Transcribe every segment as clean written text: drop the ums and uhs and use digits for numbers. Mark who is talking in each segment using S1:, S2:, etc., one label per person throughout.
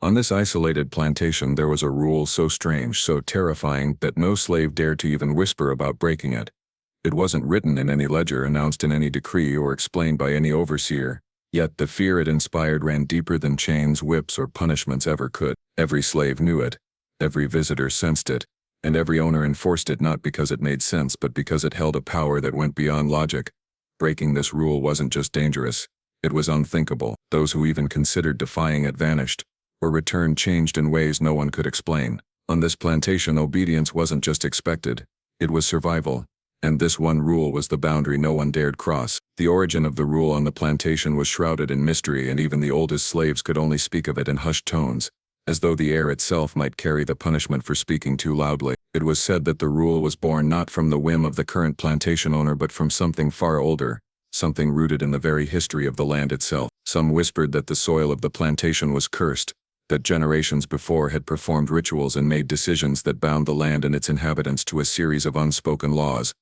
S1: On this isolated plantation there was a rule so strange, so terrifying, that no slave dared to even whisper about breaking it. It wasn't written in any ledger, announced in any decree, or explained by any overseer. Yet the fear it inspired ran deeper than chains, whips, or punishments ever could. Every slave knew it. Every visitor sensed it. And every owner enforced it, not because it made sense, but because it held a power that went beyond logic. Breaking this rule wasn't just dangerous. It was unthinkable. Those who even considered defying it vanished, or returned changed in ways no one could explain. On this plantation, obedience wasn't just expected. It was survival. And this one rule was the boundary no one dared cross. The origin of the rule on the plantation was shrouded in mystery, and even the oldest slaves could only speak of it in hushed tones, as though the air itself might carry the punishment for speaking too loudly. It was said that the rule was born not from the whim of the current plantation owner, but from something far older, something rooted in the very history of the land itself. Some whispered that the soil of the plantation was cursed, that generations before had performed rituals and made decisions that bound the land and its inhabitants to a series of unspoken laws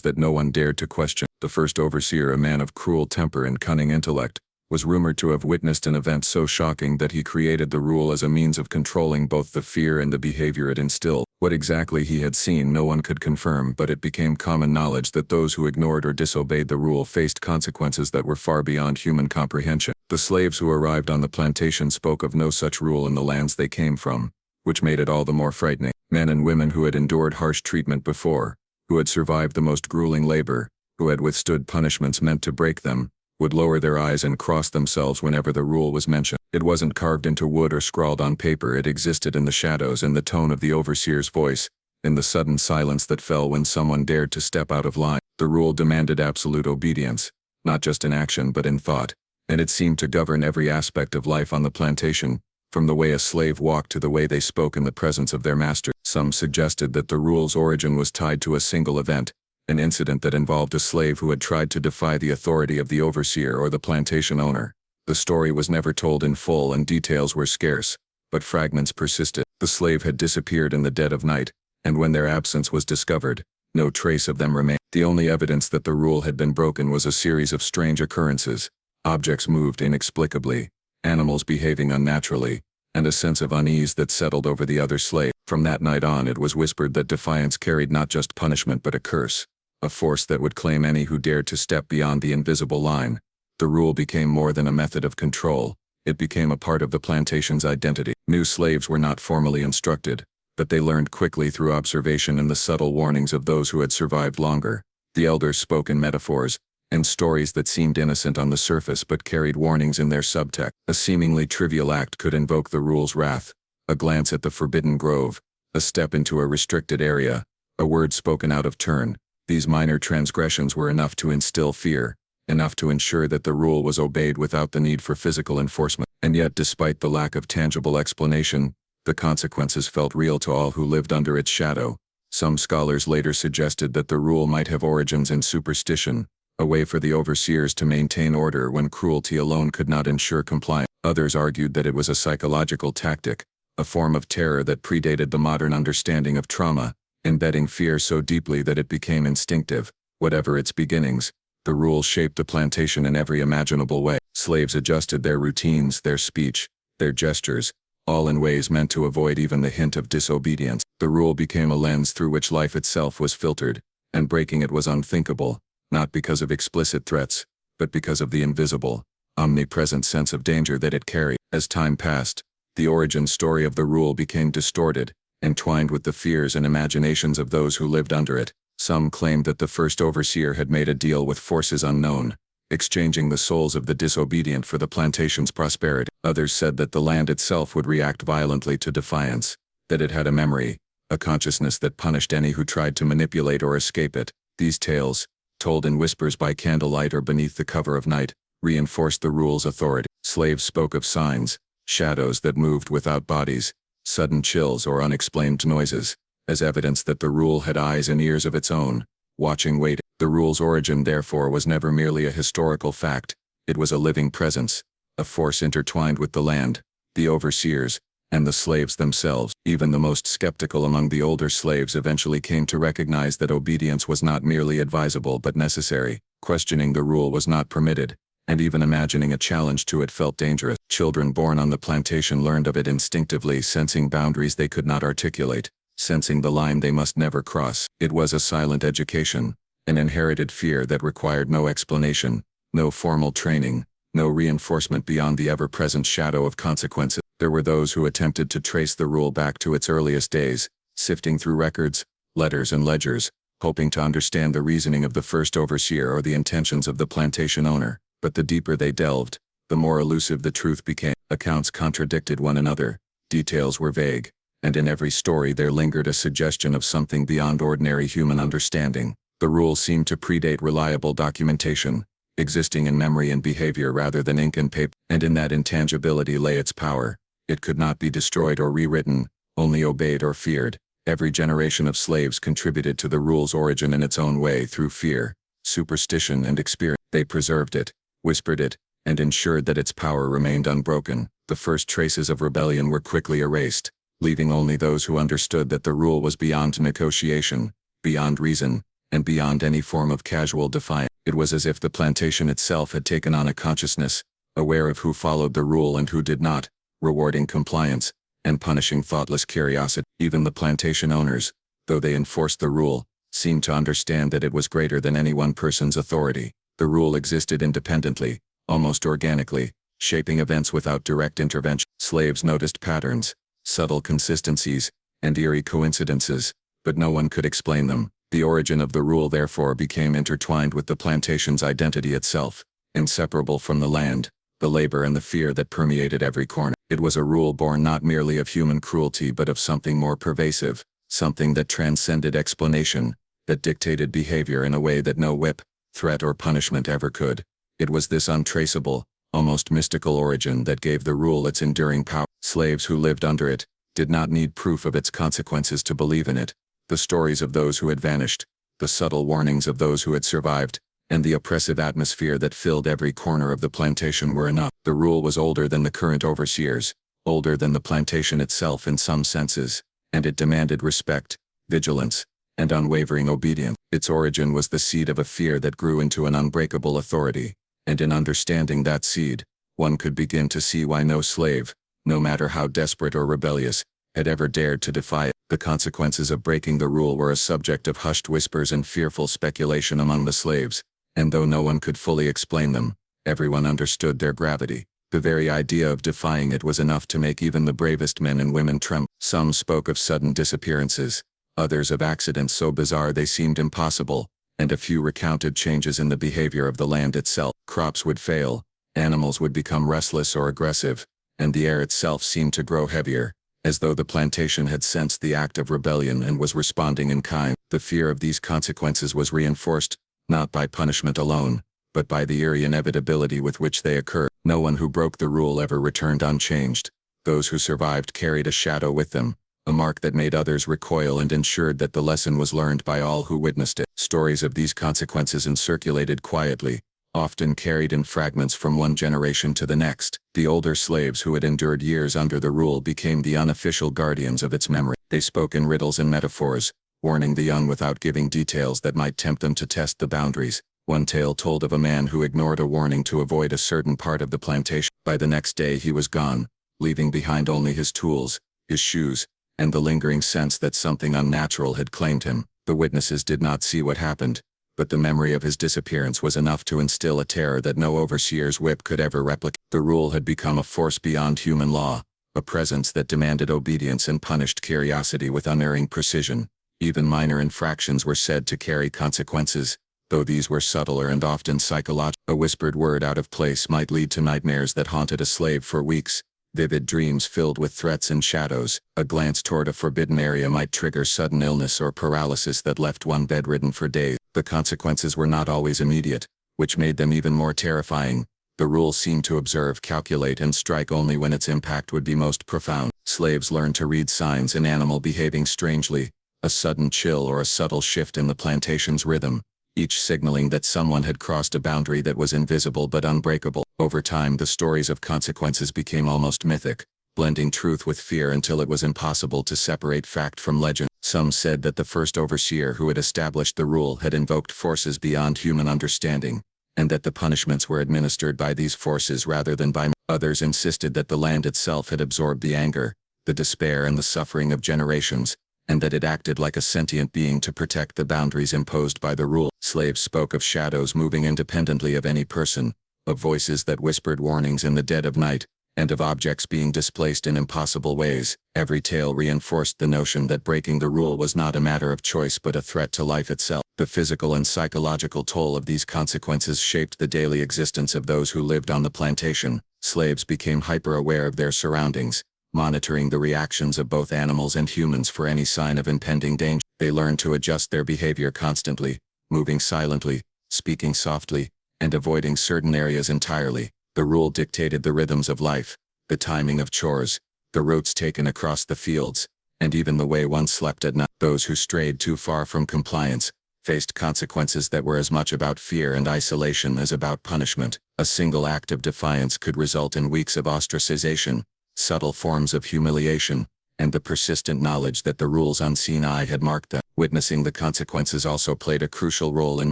S1: that no one dared to question. The first overseer, a man of cruel temper and cunning intellect, was rumored to have witnessed an event so shocking that he created the rule as a means of controlling both the fear and the behavior it instilled. What exactly he had seen no one could confirm, but it became common knowledge that those who ignored or disobeyed the rule faced consequences that were far beyond human comprehension. The slaves who arrived on the plantation spoke of no such rule in the lands they came from, which made it all the more frightening. Men and women who had endured harsh treatment before, who had survived the most grueling labor, who had withstood punishments meant to break them, would lower their eyes and cross themselves whenever the rule was mentioned. It wasn't carved into wood or scrawled on paper. It existed in the shadows, in the tone of the overseer's voice, in the sudden silence that fell when someone dared to step out of line. The rule demanded absolute obedience, not just in action but in thought, and it seemed to govern every aspect of life on the plantation, from the way a slave walked to the way they spoke in the presence of their master. Some suggested that the rule's origin was tied to a single event, an incident that involved a slave who had tried to defy the authority of the overseer or the plantation owner. The story was never told in full and details were scarce, but fragments persisted. The slave had disappeared in the dead of night, and when their absence was discovered, no trace of them remained. The only evidence that the rule had been broken was a series of strange occurrences. Objects moved inexplicably, animals behaving unnaturally, and a sense of unease that settled over the other slave. From that night on, it was whispered that defiance carried not just punishment but a curse, a force that would claim any who dared to step beyond the invisible line. The rule became more than a method of control. It became a part of the plantation's identity. New slaves were not formally instructed, but they learned quickly through observation and the subtle warnings of those who had survived longer. The elders spoke in metaphors and stories that seemed innocent on the surface but carried warnings in their subtext. A seemingly trivial act could invoke the rule's wrath: a glance at the forbidden grove, a step into a restricted area, a word spoken out of turn. These minor transgressions were enough to instill fear, enough to ensure that the rule was obeyed without the need for physical enforcement. And yet, despite the lack of tangible explanation, the consequences felt real to all who lived under its shadow. Some scholars later suggested that the rule might have origins in superstition, a way for the overseers to maintain order when cruelty alone could not ensure compliance. Others argued that it was a psychological tactic, a form of terror that predated the modern understanding of trauma, embedding fear so deeply that it became instinctive. Whatever its beginnings, the rule shaped the plantation in every imaginable way. Slaves adjusted their routines, their speech, their gestures, all in ways meant to avoid even the hint of disobedience. The rule became a lens through which life itself was filtered, and breaking it was unthinkable, not because of explicit threats, but because of the invisible, omnipresent sense of danger that it carried. As time passed, the origin story of the rule became distorted, entwined with the fears and imaginations of those who lived under it. Some claimed that the first overseer had made a deal with forces unknown, exchanging the souls of the disobedient for the plantation's prosperity. Others said that the land itself would react violently to defiance, that it had a memory, a consciousness that punished any who tried to manipulate or escape it. These tales, told in whispers by candlelight or beneath the cover of night, reinforced the rule's authority. Slaves spoke of signs, shadows that moved without bodies, sudden chills or unexplained noises, as evidence that the rule had eyes and ears of its own, watching, waiting. The rule's origin, therefore, was never merely a historical fact. It was a living presence, a force intertwined with the land, the overseers, and the slaves themselves. Even the most skeptical among the older slaves eventually came to recognize that obedience was not merely advisable but necessary. Questioning the rule was not permitted, and even imagining a challenge to it felt dangerous. Children born on the plantation learned of it instinctively, sensing boundaries they could not articulate, sensing the line they must never cross. It was a silent education, an inherited fear that required no explanation, no formal training, no reinforcement beyond the ever-present shadow of consequences. There were those who attempted to trace the rule back to its earliest days, sifting through records, letters and ledgers, hoping to understand the reasoning of the first overseer or the intentions of the plantation owner. But the deeper they delved, the more elusive the truth became. Accounts contradicted one another, details were vague, and in every story there lingered a suggestion of something beyond ordinary human understanding. The rule seemed to predate reliable documentation, existing in memory and behavior rather than ink and paper, and in that intangibility lay its power. It could not be destroyed or rewritten, only obeyed or feared. Every generation of slaves contributed to the rule's origin in its own way through fear, superstition and experience. They preserved it, whispered it, and ensured that its power remained unbroken. The first traces of rebellion were quickly erased, leaving only those who understood that the rule was beyond negotiation, beyond reason, and beyond any form of casual defiance. It was as if the plantation itself had taken on a consciousness, aware of who followed the rule and who did not, rewarding compliance, and punishing thoughtless curiosity. Even the plantation owners, though they enforced the rule, seemed to understand that it was greater than any one person's authority. The rule existed independently, almost organically, shaping events without direct intervention. Slaves noticed patterns, subtle consistencies, and eerie coincidences, but no one could explain them. The origin of the rule therefore became intertwined with the plantation's identity itself, inseparable from the land, the labor and the fear that permeated every corner. It was a rule born not merely of human cruelty but of something more pervasive, something that transcended explanation, that dictated behavior in a way that no whip, threat or punishment ever could. It was this untraceable, almost mystical origin that gave the rule its enduring power. Slaves who lived under it did not need proof of its consequences to believe in it. The stories of those who had vanished, the subtle warnings of those who had survived, and the oppressive atmosphere that filled every corner of the plantation were enough. The rule was older than the current overseers, older than the plantation itself in some senses, and it demanded respect, vigilance, and unwavering obedience. Its origin was the seed of a fear that grew into an unbreakable authority, and in understanding that seed, one could begin to see why no slave, no matter how desperate or rebellious, had ever dared to defy it. The consequences of breaking the rule were a subject of hushed whispers and fearful speculation among the slaves, and though no one could fully explain them, everyone understood their gravity. The very idea of defying it was enough to make even the bravest men and women tremble. Some spoke of sudden disappearances, others of accidents so bizarre they seemed impossible, and a few recounted changes in the behavior of the land itself. Crops would fail, animals would become restless or aggressive, and the air itself seemed to grow heavier, as though the plantation had sensed the act of rebellion and was responding in kind. The fear of these consequences was reinforced, not by punishment alone, but by the eerie inevitability with which they occurred. No one who broke the rule ever returned unchanged. Those who survived carried a shadow with them, a mark that made others recoil and ensured that the lesson was learned by all who witnessed it. Stories of these consequences circulated quietly, often carried in fragments from one generation to the next. The older slaves who had endured years under the rule became the unofficial guardians of its memory. They spoke in riddles and metaphors, warning the young without giving details that might tempt them to test the boundaries. One tale told of a man who ignored a warning to avoid a certain part of the plantation. By the next day he was gone, leaving behind only his tools, his shoes, and the lingering sense that something unnatural had claimed him. The witnesses did not see what happened, but the memory of his disappearance was enough to instill a terror that no overseer's whip could ever replicate. The rule had become a force beyond human law, a presence that demanded obedience and punished curiosity with unerring precision. Even minor infractions were said to carry consequences, though these were subtler and often psychological. A whispered word out of place might lead to nightmares that haunted a slave for weeks, vivid dreams filled with threats and shadows. A glance toward a forbidden area might trigger sudden illness or paralysis that left one bedridden for days. The consequences were not always immediate, which made them even more terrifying. The rule seemed to observe, calculate, and strike only when its impact would be most profound. Slaves learned to read signs in animal behaving strangely, a sudden chill or a subtle shift in the plantation's rhythm, each signaling that someone had crossed a boundary that was invisible but unbreakable. Over time, the stories of consequences became almost mythic, blending truth with fear until it was impossible to separate fact from legend. Some said that the first overseer who had established the rule had invoked forces beyond human understanding, and that the punishments were administered by these forces rather than by others insisted that the land itself had absorbed the anger, the despair and the suffering of generations, and that it acted like a sentient being to protect the boundaries imposed by the rule. Slaves spoke of shadows moving independently of any person, of voices that whispered warnings in the dead of night, and of objects being displaced in impossible ways. Every tale reinforced the notion that breaking the rule was not a matter of choice but a threat to life itself. The physical and psychological toll of these consequences shaped the daily existence of those who lived on the plantation. Slaves became hyper-aware of their surroundings, monitoring the reactions of both animals and humans for any sign of impending danger. They learned to adjust their behavior constantly, moving silently, speaking softly, and avoiding certain areas entirely. The rule dictated the rhythms of life, the timing of chores, the routes taken across the fields, and even the way one slept at night. Those who strayed too far from compliance faced consequences that were as much about fear and isolation as about punishment. A single act of defiance could result in weeks of ostracization, subtle forms of humiliation, and the persistent knowledge that the rule's unseen eye had marked them. Witnessing the consequences also played a crucial role in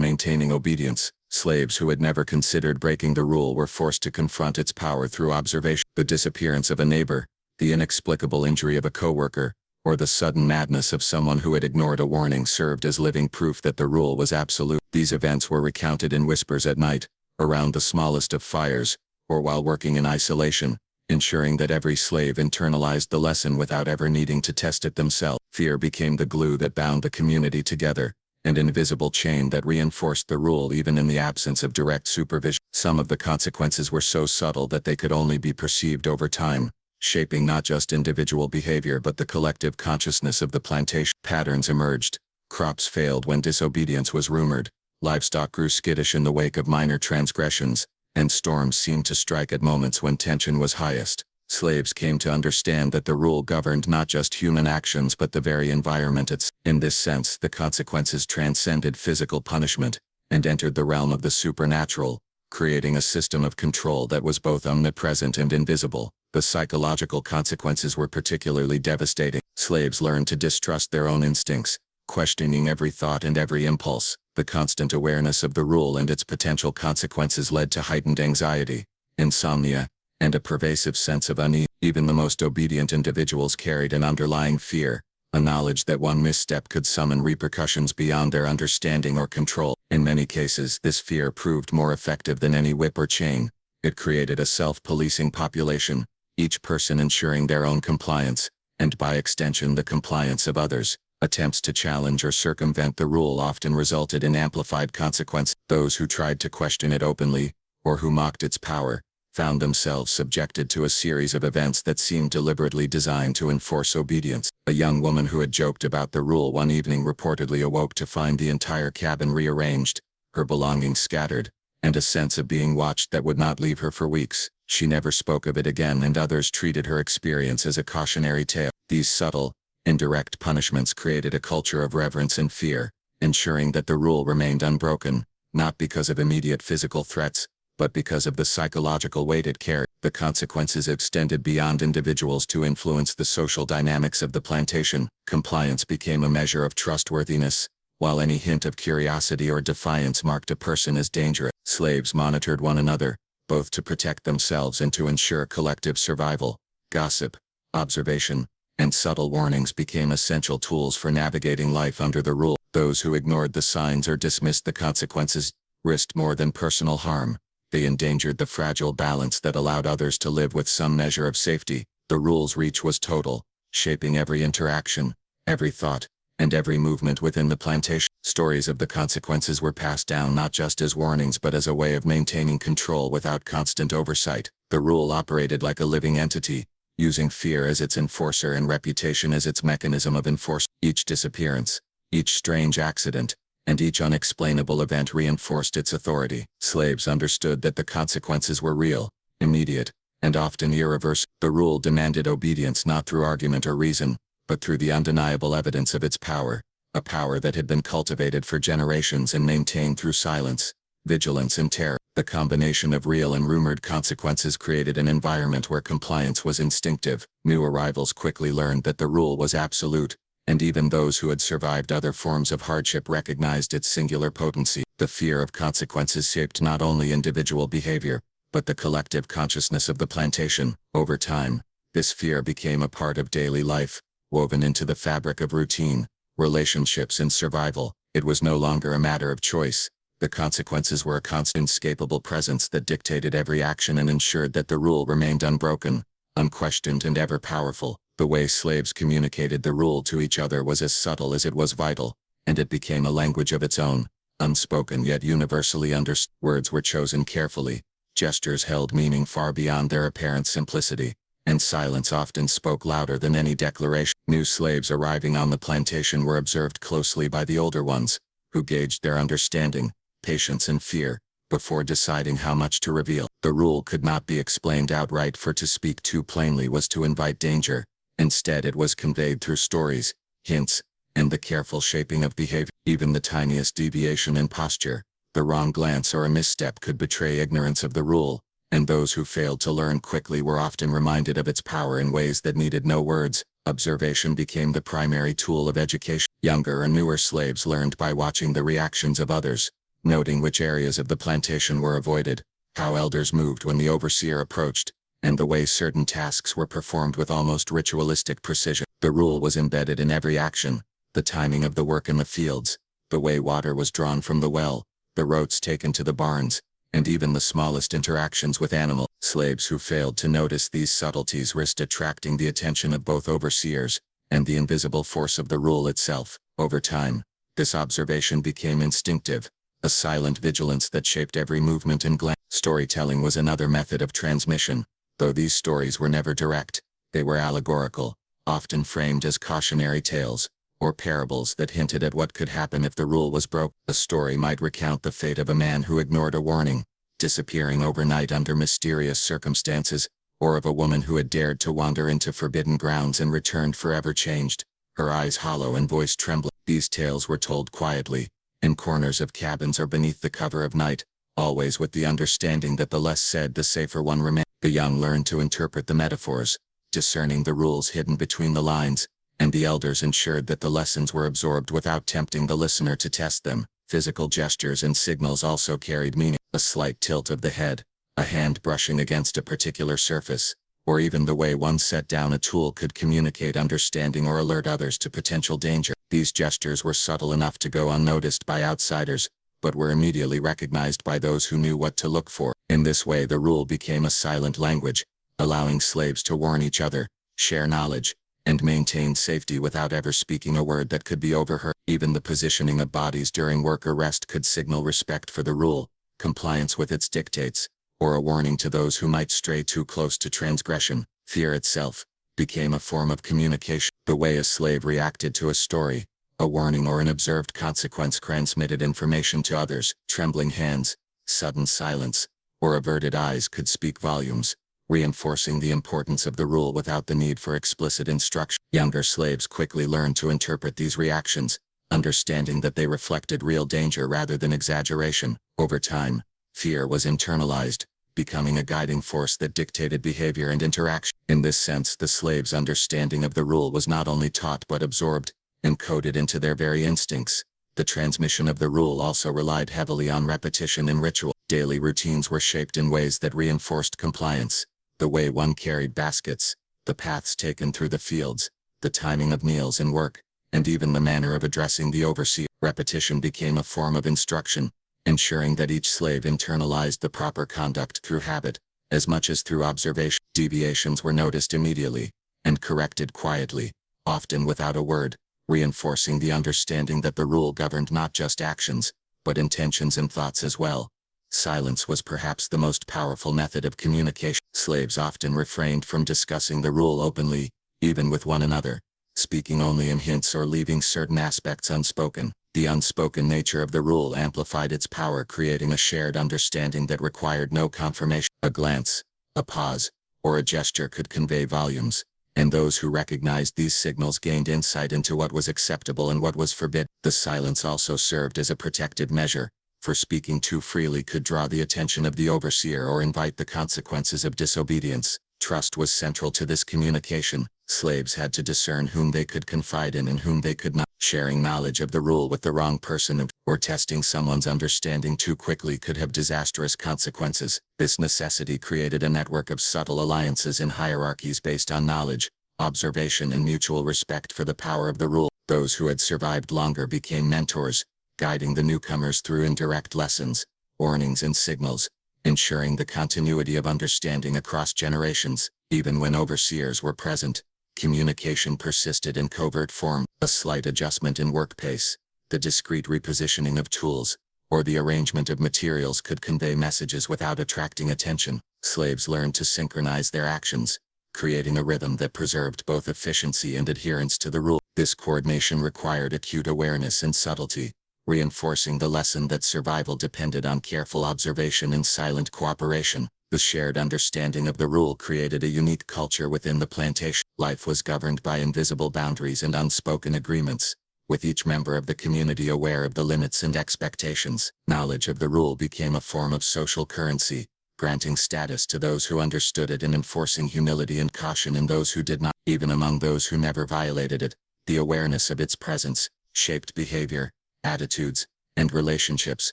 S1: maintaining obedience. Slaves who had never considered breaking the rule were forced to confront its power through observation. The disappearance of a neighbor, the inexplicable injury of a coworker, or the sudden madness of someone who had ignored a warning served as living proof that the rule was absolute. These events were recounted in whispers at night, around the smallest of fires, or while working in isolation, ensuring that every slave internalized the lesson without ever needing to test it themselves. Fear became the glue that bound the community together, an invisible chain that reinforced the rule even in the absence of direct supervision. Some of the consequences were so subtle that they could only be perceived over time, shaping not just individual behavior but the collective consciousness of the plantation. Patterns emerged. Crops failed when disobedience was rumored, livestock grew skittish in the wake of minor transgressions, and storms seemed to strike at moments when tension was highest. Slaves came to understand that the rule governed not just human actions but the very environment itself. In this sense, the consequences transcended physical punishment and entered the realm of the supernatural, creating a system of control that was both omnipresent and invisible. The psychological consequences were particularly devastating. Slaves learned to distrust their own instincts, questioning every thought and every impulse. The constant awareness of the rule and its potential consequences led to heightened anxiety, insomnia, and a pervasive sense of unease. Even the most obedient individuals carried an underlying fear, a knowledge that one misstep could summon repercussions beyond their understanding or control. In many cases, this fear proved more effective than any whip or chain. It created a self-policing population, each person ensuring their own compliance, and by extension the compliance of others. Attempts to challenge or circumvent the rule often resulted in amplified consequences. Those who tried to question it openly, or who mocked its power, found themselves subjected to a series of events that seemed deliberately designed to enforce obedience. A young woman who had joked about the rule one evening reportedly awoke to find the entire cabin rearranged, her belongings scattered, and a sense of being watched that would not leave her for weeks. She never spoke of it again, and others treated her experience as a cautionary tale. These subtle, indirect punishments created a culture of reverence and fear, ensuring that the rule remained unbroken, not because of immediate physical threats, but because of the psychological weight it carried. The consequences extended beyond individuals to influence the social dynamics of the plantation. Compliance became a measure of trustworthiness, while any hint of curiosity or defiance marked a person as dangerous. Slaves monitored one another, both to protect themselves and to ensure collective survival. Gossip, observation, and subtle warnings became essential tools for navigating life under the rule. Those who ignored the signs or dismissed the consequences risked more than personal harm. They endangered the fragile balance that allowed others to live with some measure of safety. The rule's reach was total, shaping every interaction, every thought, and every movement within the plantation. Stories of the consequences were passed down not just as warnings but as a way of maintaining control without constant oversight. The rule operated like a living entity, using fear as its enforcer and reputation as its mechanism of enforcement. Each disappearance, each strange accident, and each unexplainable event reinforced its authority. Slaves understood that the consequences were real, immediate, and often irreversible. The rule demanded obedience not through argument or reason, but through the undeniable evidence of its power, a power that had been cultivated for generations and maintained through silence, vigilance and terror. The combination of real and rumored consequences created an environment where compliance was instinctive. New arrivals quickly learned that the rule was absolute, and even those who had survived other forms of hardship recognized its singular potency.
S2: The fear of consequences shaped not only individual behavior, but the collective consciousness of the plantation. Over time, this fear became a part of daily life, woven into the fabric of routine, relationships and survival. It was no longer a matter of choice. The consequences were a constant, inescapable presence that dictated every action and ensured that the rule remained unbroken, unquestioned and ever powerful. The way slaves communicated the rule to each other was as subtle as it was vital, and it became a language of its own, unspoken yet universally understood. Words were chosen carefully, gestures held meaning far beyond their apparent simplicity, and silence often spoke louder than any declaration. New slaves arriving on the plantation were observed closely by the older ones, who gauged their understanding, patience and fear, before deciding how much to reveal. The rule could not be explained outright, for to speak too plainly was to invite danger. Instead, it was conveyed through stories, hints, and the careful shaping of behavior. Even the tiniest deviation in posture, the wrong glance or a misstep could betray ignorance of the rule, and those who failed to learn quickly were often reminded of its power in ways that needed no words. Observation became the primary tool of education. Younger and newer slaves learned by watching the reactions of others, noting which areas of the plantation were avoided, how elders moved when the overseer approached, and the way certain tasks were performed with almost ritualistic precision. The rule was embedded in every action: the timing of the work in the fields, the way water was drawn from the well, the routes taken to the barns, and even the smallest interactions with animals. Slaves who failed to notice these subtleties risked attracting the attention of both overseers and the invisible force of the rule itself. Over time, this observation became instinctive, a silent vigilance that shaped every movement and glance. Storytelling was another method of transmission. Though these stories were never direct, they were allegorical, often framed as cautionary tales, or parables that hinted at what could happen if the rule was broken. A story might recount the fate of a man who ignored a warning, disappearing overnight under mysterious circumstances, or of a woman who had dared to wander into forbidden grounds and returned forever changed, her eyes hollow and voice trembling. These tales were told quietly, in corners of cabins or beneath the cover of night, always with the understanding that the less said the safer one remained. The young learned to interpret the metaphors, discerning the rules hidden between the lines, and the elders ensured that the lessons were absorbed without tempting the listener to test them. Physical gestures and signals also carried meaning. A slight tilt of the head, a hand brushing against a particular surface, or even the way one set down a tool could communicate understanding or alert others to potential danger. These gestures were subtle enough to go unnoticed by outsiders, but were immediately recognized by those who knew what to look for. In this way, the rule became a silent language, allowing slaves to warn each other, share knowledge, and maintain safety without ever speaking a word that could be overheard. Even the positioning of bodies during work or rest could signal respect for the rule, compliance with its dictates, or a warning to those who might stray too close to transgression. Fear itself became a form of communication. The way a slave reacted to a story, a warning or an observed consequence transmitted information to others. Trembling hands, sudden silence, or averted eyes could speak volumes, reinforcing the importance of the rule without the need for explicit instruction. Younger slaves quickly learned to interpret these reactions, understanding that they reflected real danger rather than exaggeration. Over time, fear was internalized, becoming a guiding force that dictated behavior and interaction. In this sense, the slaves' understanding of the rule was not only taught but absorbed, encoded into their very instincts. The transmission of the rule also relied heavily on repetition and ritual. Daily routines were shaped in ways that reinforced compliance. The way one carried baskets, the paths taken through the fields, the timing of meals and work, and even the manner of addressing the overseer. Repetition became a form of instruction, ensuring that each slave internalized the proper conduct through habit, as much as through observation. Deviations were noticed immediately, and corrected quietly, often without a word, reinforcing the understanding that the rule governed not just actions, but intentions and thoughts as well. Silence was perhaps the most powerful method of communication. Slaves often refrained from discussing the rule openly, even with one another, speaking only in hints or leaving certain aspects unspoken. The unspoken nature of the rule amplified its power, creating a shared understanding that required no confirmation. A glance, a pause, or a gesture could convey volumes, and those who recognized these signals gained insight into what was acceptable and what was forbidden. The silence also served as a protective measure, for speaking too freely could draw the attention of the overseer or invite the consequences of disobedience. Trust was central to this communication. Slaves had to discern whom they could confide in and whom they could not. Sharing knowledge of the rule with the wrong person or testing someone's understanding too quickly could have disastrous consequences. This necessity created a network of subtle alliances and hierarchies based on knowledge, observation, and mutual respect for the power of the rule. Those who had survived longer became mentors, guiding the newcomers through indirect lessons, warnings, and signals, ensuring the continuity of understanding across generations. Even when overseers were present, communication persisted in covert form. A slight adjustment in work pace, the discreet repositioning of tools, or the arrangement of materials could convey messages without attracting attention. Slaves learned to synchronize their actions, creating a rhythm that preserved both efficiency and adherence to the rule. This coordination required acute awareness and subtlety, reinforcing the lesson that survival depended on careful observation and silent cooperation. The shared understanding of the rule created a unique culture within the plantation. Life was governed by invisible boundaries and unspoken agreements, with each member of the community aware of the limits and expectations. Knowledge of the rule became a form of social currency, granting status to those who understood it and enforcing humility and caution in those who did not. Even among those who never violated it, the awareness of its presence shaped behavior, attitudes, and relationships,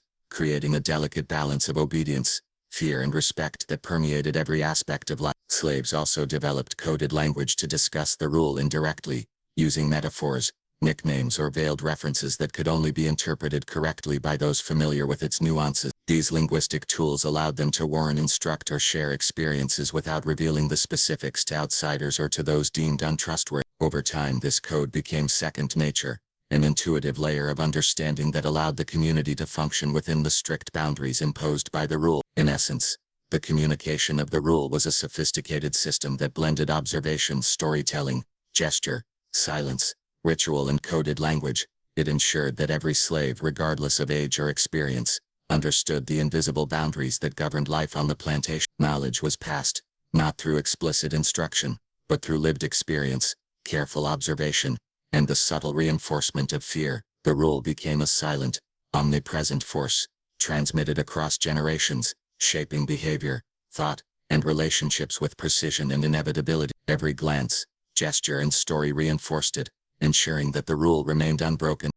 S2: creating a delicate balance of obedience, fear, and respect that permeated every aspect of life. Slaves also developed coded language to discuss the rule indirectly, using metaphors, nicknames, or veiled references that could only be interpreted correctly by those familiar with its nuances. These linguistic tools allowed them to warn, instruct, or share experiences without revealing the specifics to outsiders or to those deemed untrustworthy. Over time, this code became second nature, an intuitive layer of understanding that allowed the community to function within the strict boundaries imposed by the rule. In essence, the communication of the rule was a sophisticated system that blended observation, storytelling, gesture, silence, ritual, and coded language. It ensured that every slave, regardless of age or experience, understood the invisible boundaries that governed life on the plantation. Knowledge was passed, not through explicit instruction, but through lived experience, careful observation, and the subtle reinforcement of fear. The rule became a silent, omnipresent force, transmitted across generations, shaping behavior, thought, and relationships with precision and inevitability. Every glance, gesture, and story reinforced it, ensuring that the rule remained unbroken.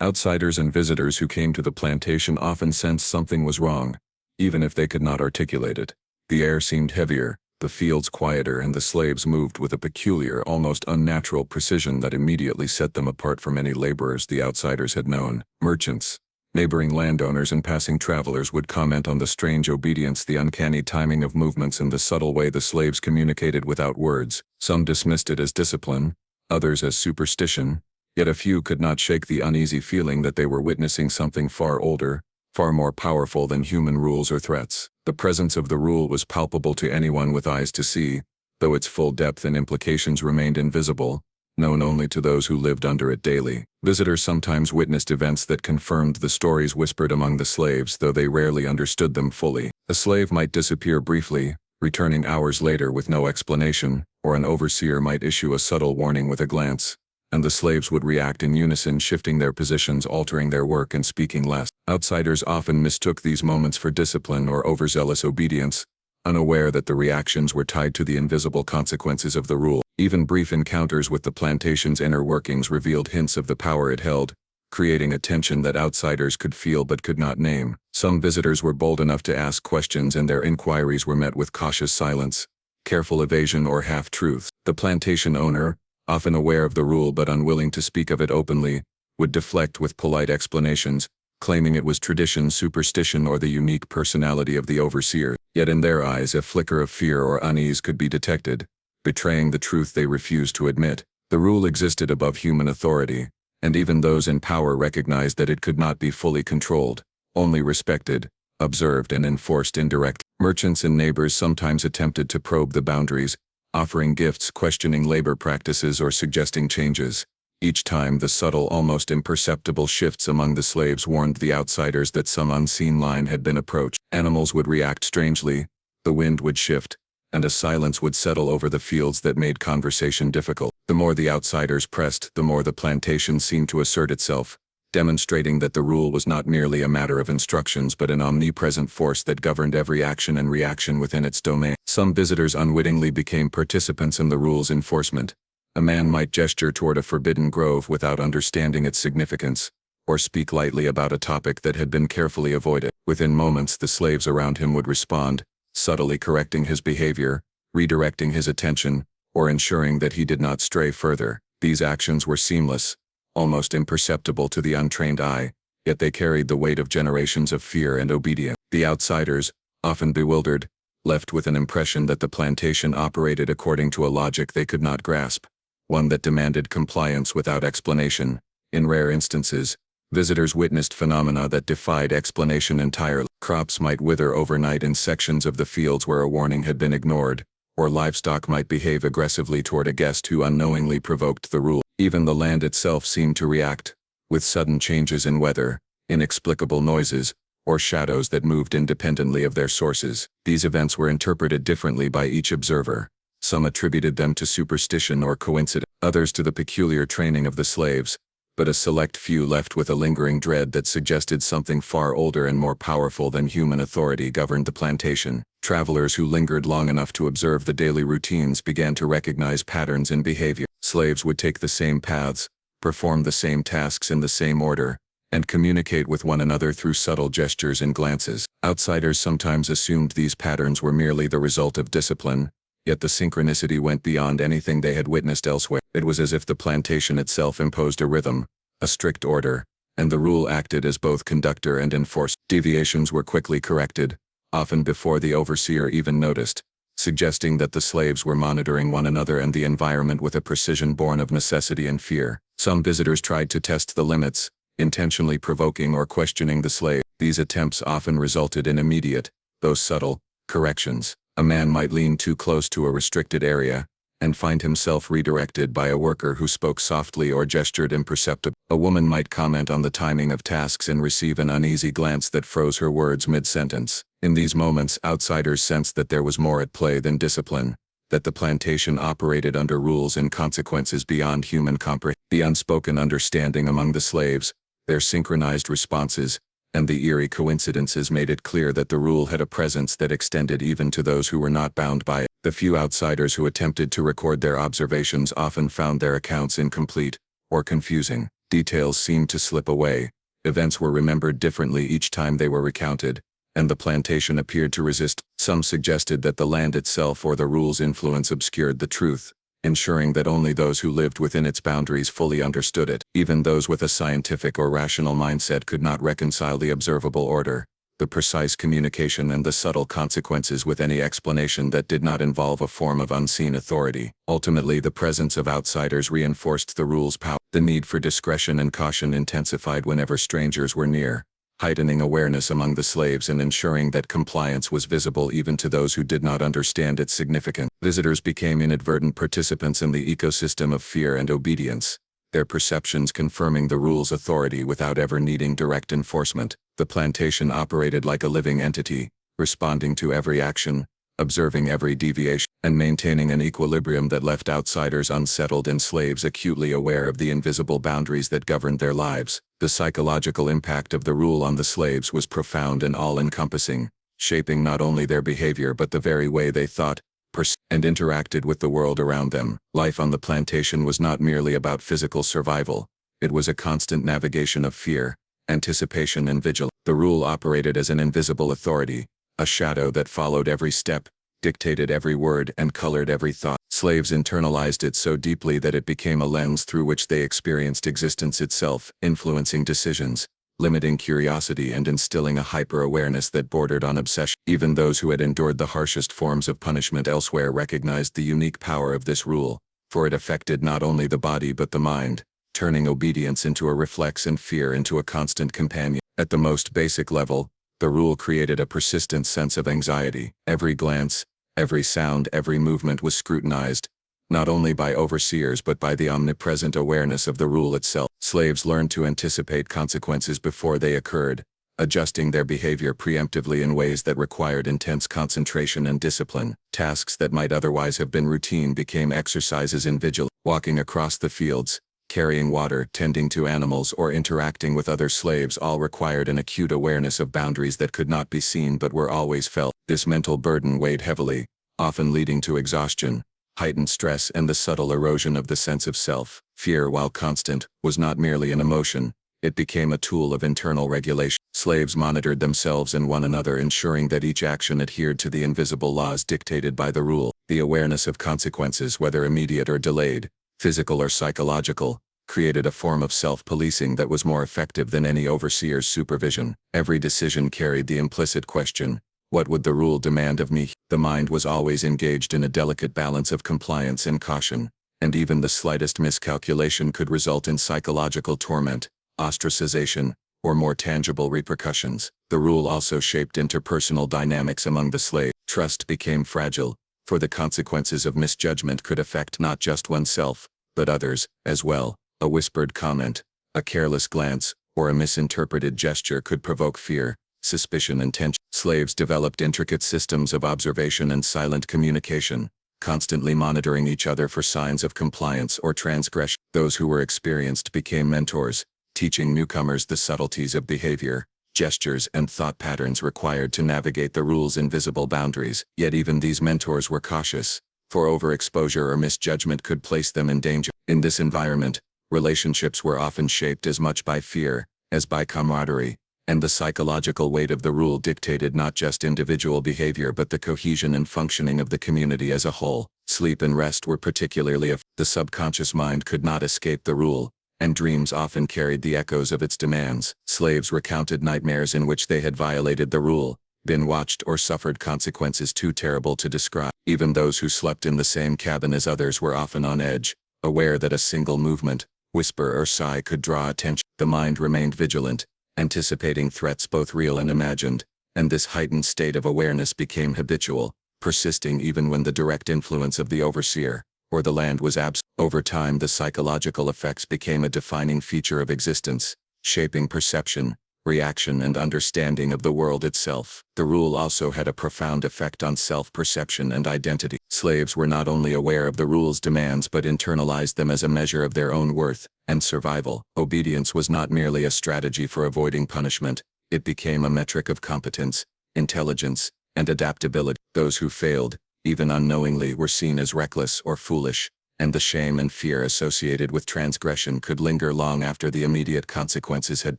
S1: Outsiders and visitors who came to the plantation often sensed something was wrong, even if they could not articulate it. The air seemed heavier, the fields quieter, and the slaves moved with a peculiar, almost unnatural precision that immediately set them apart from any laborers the outsiders had known. Merchants, neighboring landowners, and passing travelers would comment on the strange obedience, the uncanny timing of movements, and the subtle way the slaves communicated without words. Some dismissed it as discipline, others as superstition, yet a few could not shake the uneasy feeling that they were witnessing something far older, far more powerful than human rules or threats. The presence of the rule was palpable to anyone with eyes to see, though its full depth and implications remained invisible, known only to those who lived under it daily. Visitors sometimes witnessed events that confirmed the stories whispered among the slaves, though they rarely understood them fully. A slave might disappear briefly, returning hours later with no explanation, or an overseer might issue a subtle warning with a glance, and the slaves would react in unison, shifting their positions, altering their work, and speaking less. Outsiders often mistook these moments for discipline or overzealous obedience, unaware that the reactions were tied to the invisible consequences of the rule. Even brief encounters with the plantation's inner workings revealed hints of the power it held, creating a tension that outsiders could feel but could not name. Some visitors were bold enough to ask questions, and their inquiries were met with cautious silence, careful evasion, or half-truths. The plantation owner, often aware of the rule but unwilling to speak of it openly, would deflect with polite explanations, claiming it was tradition, superstition, or the unique personality of the overseer. Yet in their eyes a flicker of fear or unease could be detected, betraying the truth they refused to admit. The rule existed above human authority, and even those in power recognized that it could not be fully controlled, only respected, observed, and enforced indirectly. Merchants and neighbors sometimes attempted to probe the boundaries, offering gifts, questioning labor practices, or suggesting changes. Each time, the subtle, almost imperceptible shifts among the slaves warned the outsiders that some unseen line had been approached. Animals would react strangely, the wind would shift, and a silence would settle over the fields that made conversation difficult. The more the outsiders pressed, the more the plantation seemed to assert itself, demonstrating that the rule was not merely a matter of instructions but an omnipresent force that governed every action and reaction within its domain. Some visitors unwittingly became participants in the rule's enforcement. A man might gesture toward a forbidden grove without understanding its significance, or speak lightly about a topic that had been carefully avoided. Within moments, the slaves around him would respond, subtly correcting his behavior, redirecting his attention, or ensuring that he did not stray further. These actions were seamless, almost imperceptible to the untrained eye, yet they carried the weight of generations of fear and obedience. The outsiders, often bewildered, left with an impression that the plantation operated according to a logic they could not grasp, one that demanded compliance without explanation. In rare instances, visitors witnessed phenomena that defied explanation entirely. Crops might wither overnight in sections of the fields where a warning had been ignored, or livestock might behave aggressively toward a guest who unknowingly provoked the rule. Even the land itself seemed to react, with sudden changes in weather, inexplicable noises, or shadows that moved independently of their sources. These events were interpreted differently by each observer. Some attributed them to superstition or coincidence, others to the peculiar training of the slaves, but a select few left with a lingering dread that suggested something far older and more powerful than human authority governed the plantation. Travelers who lingered long enough to observe the daily routines began to recognize patterns in behavior. Slaves would take the same paths, perform the same tasks in the same order, and communicate with one another through subtle gestures and glances. Outsiders sometimes assumed these patterns were merely the result of discipline, yet the synchronicity went beyond anything they had witnessed elsewhere. It was as if the plantation itself imposed a rhythm, a strict order, and the rule acted as both conductor and enforcer. Deviations were quickly corrected, often before the overseer even noticed, suggesting that the slaves were monitoring one another and the environment with a precision born of necessity and fear. Some visitors tried to test the limits, intentionally provoking or questioning the slave. These attempts often resulted in immediate, though subtle, corrections. A man might lean too close to a restricted area, and find himself redirected by a worker who spoke softly or gestured imperceptibly. A woman might comment on the timing of tasks and receive an uneasy glance that froze her words mid-sentence. In these moments, outsiders sensed that there was more at play than discipline, that the plantation operated under rules and consequences beyond human comprehension. The unspoken understanding among the slaves, their synchronized responses, and the eerie coincidences made it clear that the rule had a presence that extended even to those who were not bound by it. The few outsiders who attempted to record their observations often found their accounts incomplete or confusing. Details seemed to slip away, events were remembered differently each time they were recounted, and the plantation appeared to resist. Some suggested that the land itself or the rule's influence obscured the truth, ensuring that only those who lived within its boundaries fully understood it. Even those with a scientific or rational mindset could not reconcile the observable order, the precise communication and the subtle consequences with any explanation that did not involve a form of unseen authority. Ultimately, the presence of outsiders reinforced the rule's power. The need for discretion and caution intensified whenever strangers were near, heightening awareness among the slaves and ensuring that compliance was visible even to those who did not understand its significance. Visitors became inadvertent participants in the ecosystem of fear and obedience, their perceptions confirming the rule's authority without ever needing direct enforcement. The plantation operated like a living entity, responding to every action, observing every deviation, and maintaining an equilibrium that left outsiders unsettled and slaves acutely aware of the invisible boundaries that governed their lives. The psychological impact of the rule on the slaves was profound and all-encompassing, shaping not only their behavior but the very way they thought, perceived, and interacted with the world around them. Life on the plantation was not merely about physical survival, it was a constant navigation of fear, anticipation and vigilance. The rule operated as an invisible authority, a shadow that followed every step, dictated every word and colored every thought. Slaves internalized it so deeply that it became a lens through which they experienced existence itself, influencing decisions, limiting curiosity and instilling a hyper-awareness that bordered on obsession. Even those who had endured the harshest forms of punishment elsewhere recognized the unique power of this rule, for it affected not only the body but the mind, turning obedience into a reflex and fear into a constant companion. At the most basic level, the rule created a persistent sense of anxiety. Every glance, every sound, every movement was scrutinized, not only by overseers but by the omnipresent awareness of the rule itself. Slaves learned to anticipate consequences before they occurred, adjusting their behavior preemptively in ways that required intense concentration and discipline. Tasks that might otherwise have been routine became exercises in vigilance. Walking across the fields,
S2: carrying water, tending to animals, or interacting with other slaves all required an acute awareness of boundaries that could not be seen but were always felt. This mental burden weighed heavily, often leading to exhaustion, heightened stress, and the subtle erosion of the sense of self. Fear, while constant, was not merely an emotion. It became a tool of internal regulation. Slaves monitored themselves and one another, ensuring that each action adhered to the invisible laws dictated by the rule. The awareness of consequences, whether immediate or delayed, physical or psychological, created a form of self-policing that was more effective than any overseer's supervision. Every decision carried the implicit question, what would the rule demand of me? The mind was always engaged in a delicate balance of compliance and caution, and even the slightest miscalculation could result in psychological torment, ostracization, or more tangible repercussions. The rule also shaped interpersonal dynamics among the slaves. Trust became fragile, for the consequences of misjudgment could affect not just oneself, but others, as well. A whispered comment, a careless glance, or a misinterpreted gesture could provoke fear, suspicion, and tension. Slaves developed intricate systems of observation and silent communication, constantly monitoring each other for signs of compliance or transgression. Those who were experienced became mentors, teaching newcomers the subtleties of behavior, gestures, and thought patterns required to navigate the rule's invisible boundaries. Yet even these mentors were cautious, for overexposure or misjudgment could place them in danger. In this environment, relationships were often shaped as much by fear as by camaraderie, and the psychological weight of the rule dictated not just individual behavior but the cohesion and functioning of the community as a whole. Sleep and rest were particularly the subconscious mind could not escape the rule, and dreams often carried the echoes of its demands. Slaves recounted nightmares in which they had violated the rule, been watched, or suffered consequences too terrible to describe. Even those who slept in the same cabin as others were often on edge, aware that a single movement, whisper, or sigh could draw attention. The mind remained vigilant, anticipating threats both real and imagined, and this heightened state of awareness became habitual, persisting even when the direct influence of the overseer or the land was absent. Over time, the psychological effects became a defining feature of existence, shaping perception, reaction, and understanding of the world itself. The rule also had a profound effect on self-perception and identity. Slaves were not only aware of the rule's demands but internalized them as a measure of their own worth and survival. Obedience was not merely a strategy for avoiding punishment, it became a metric of competence, intelligence, and adaptability. Those who failed, even unknowingly, were seen as reckless or foolish, and the shame and fear associated with transgression could linger long after the immediate consequences had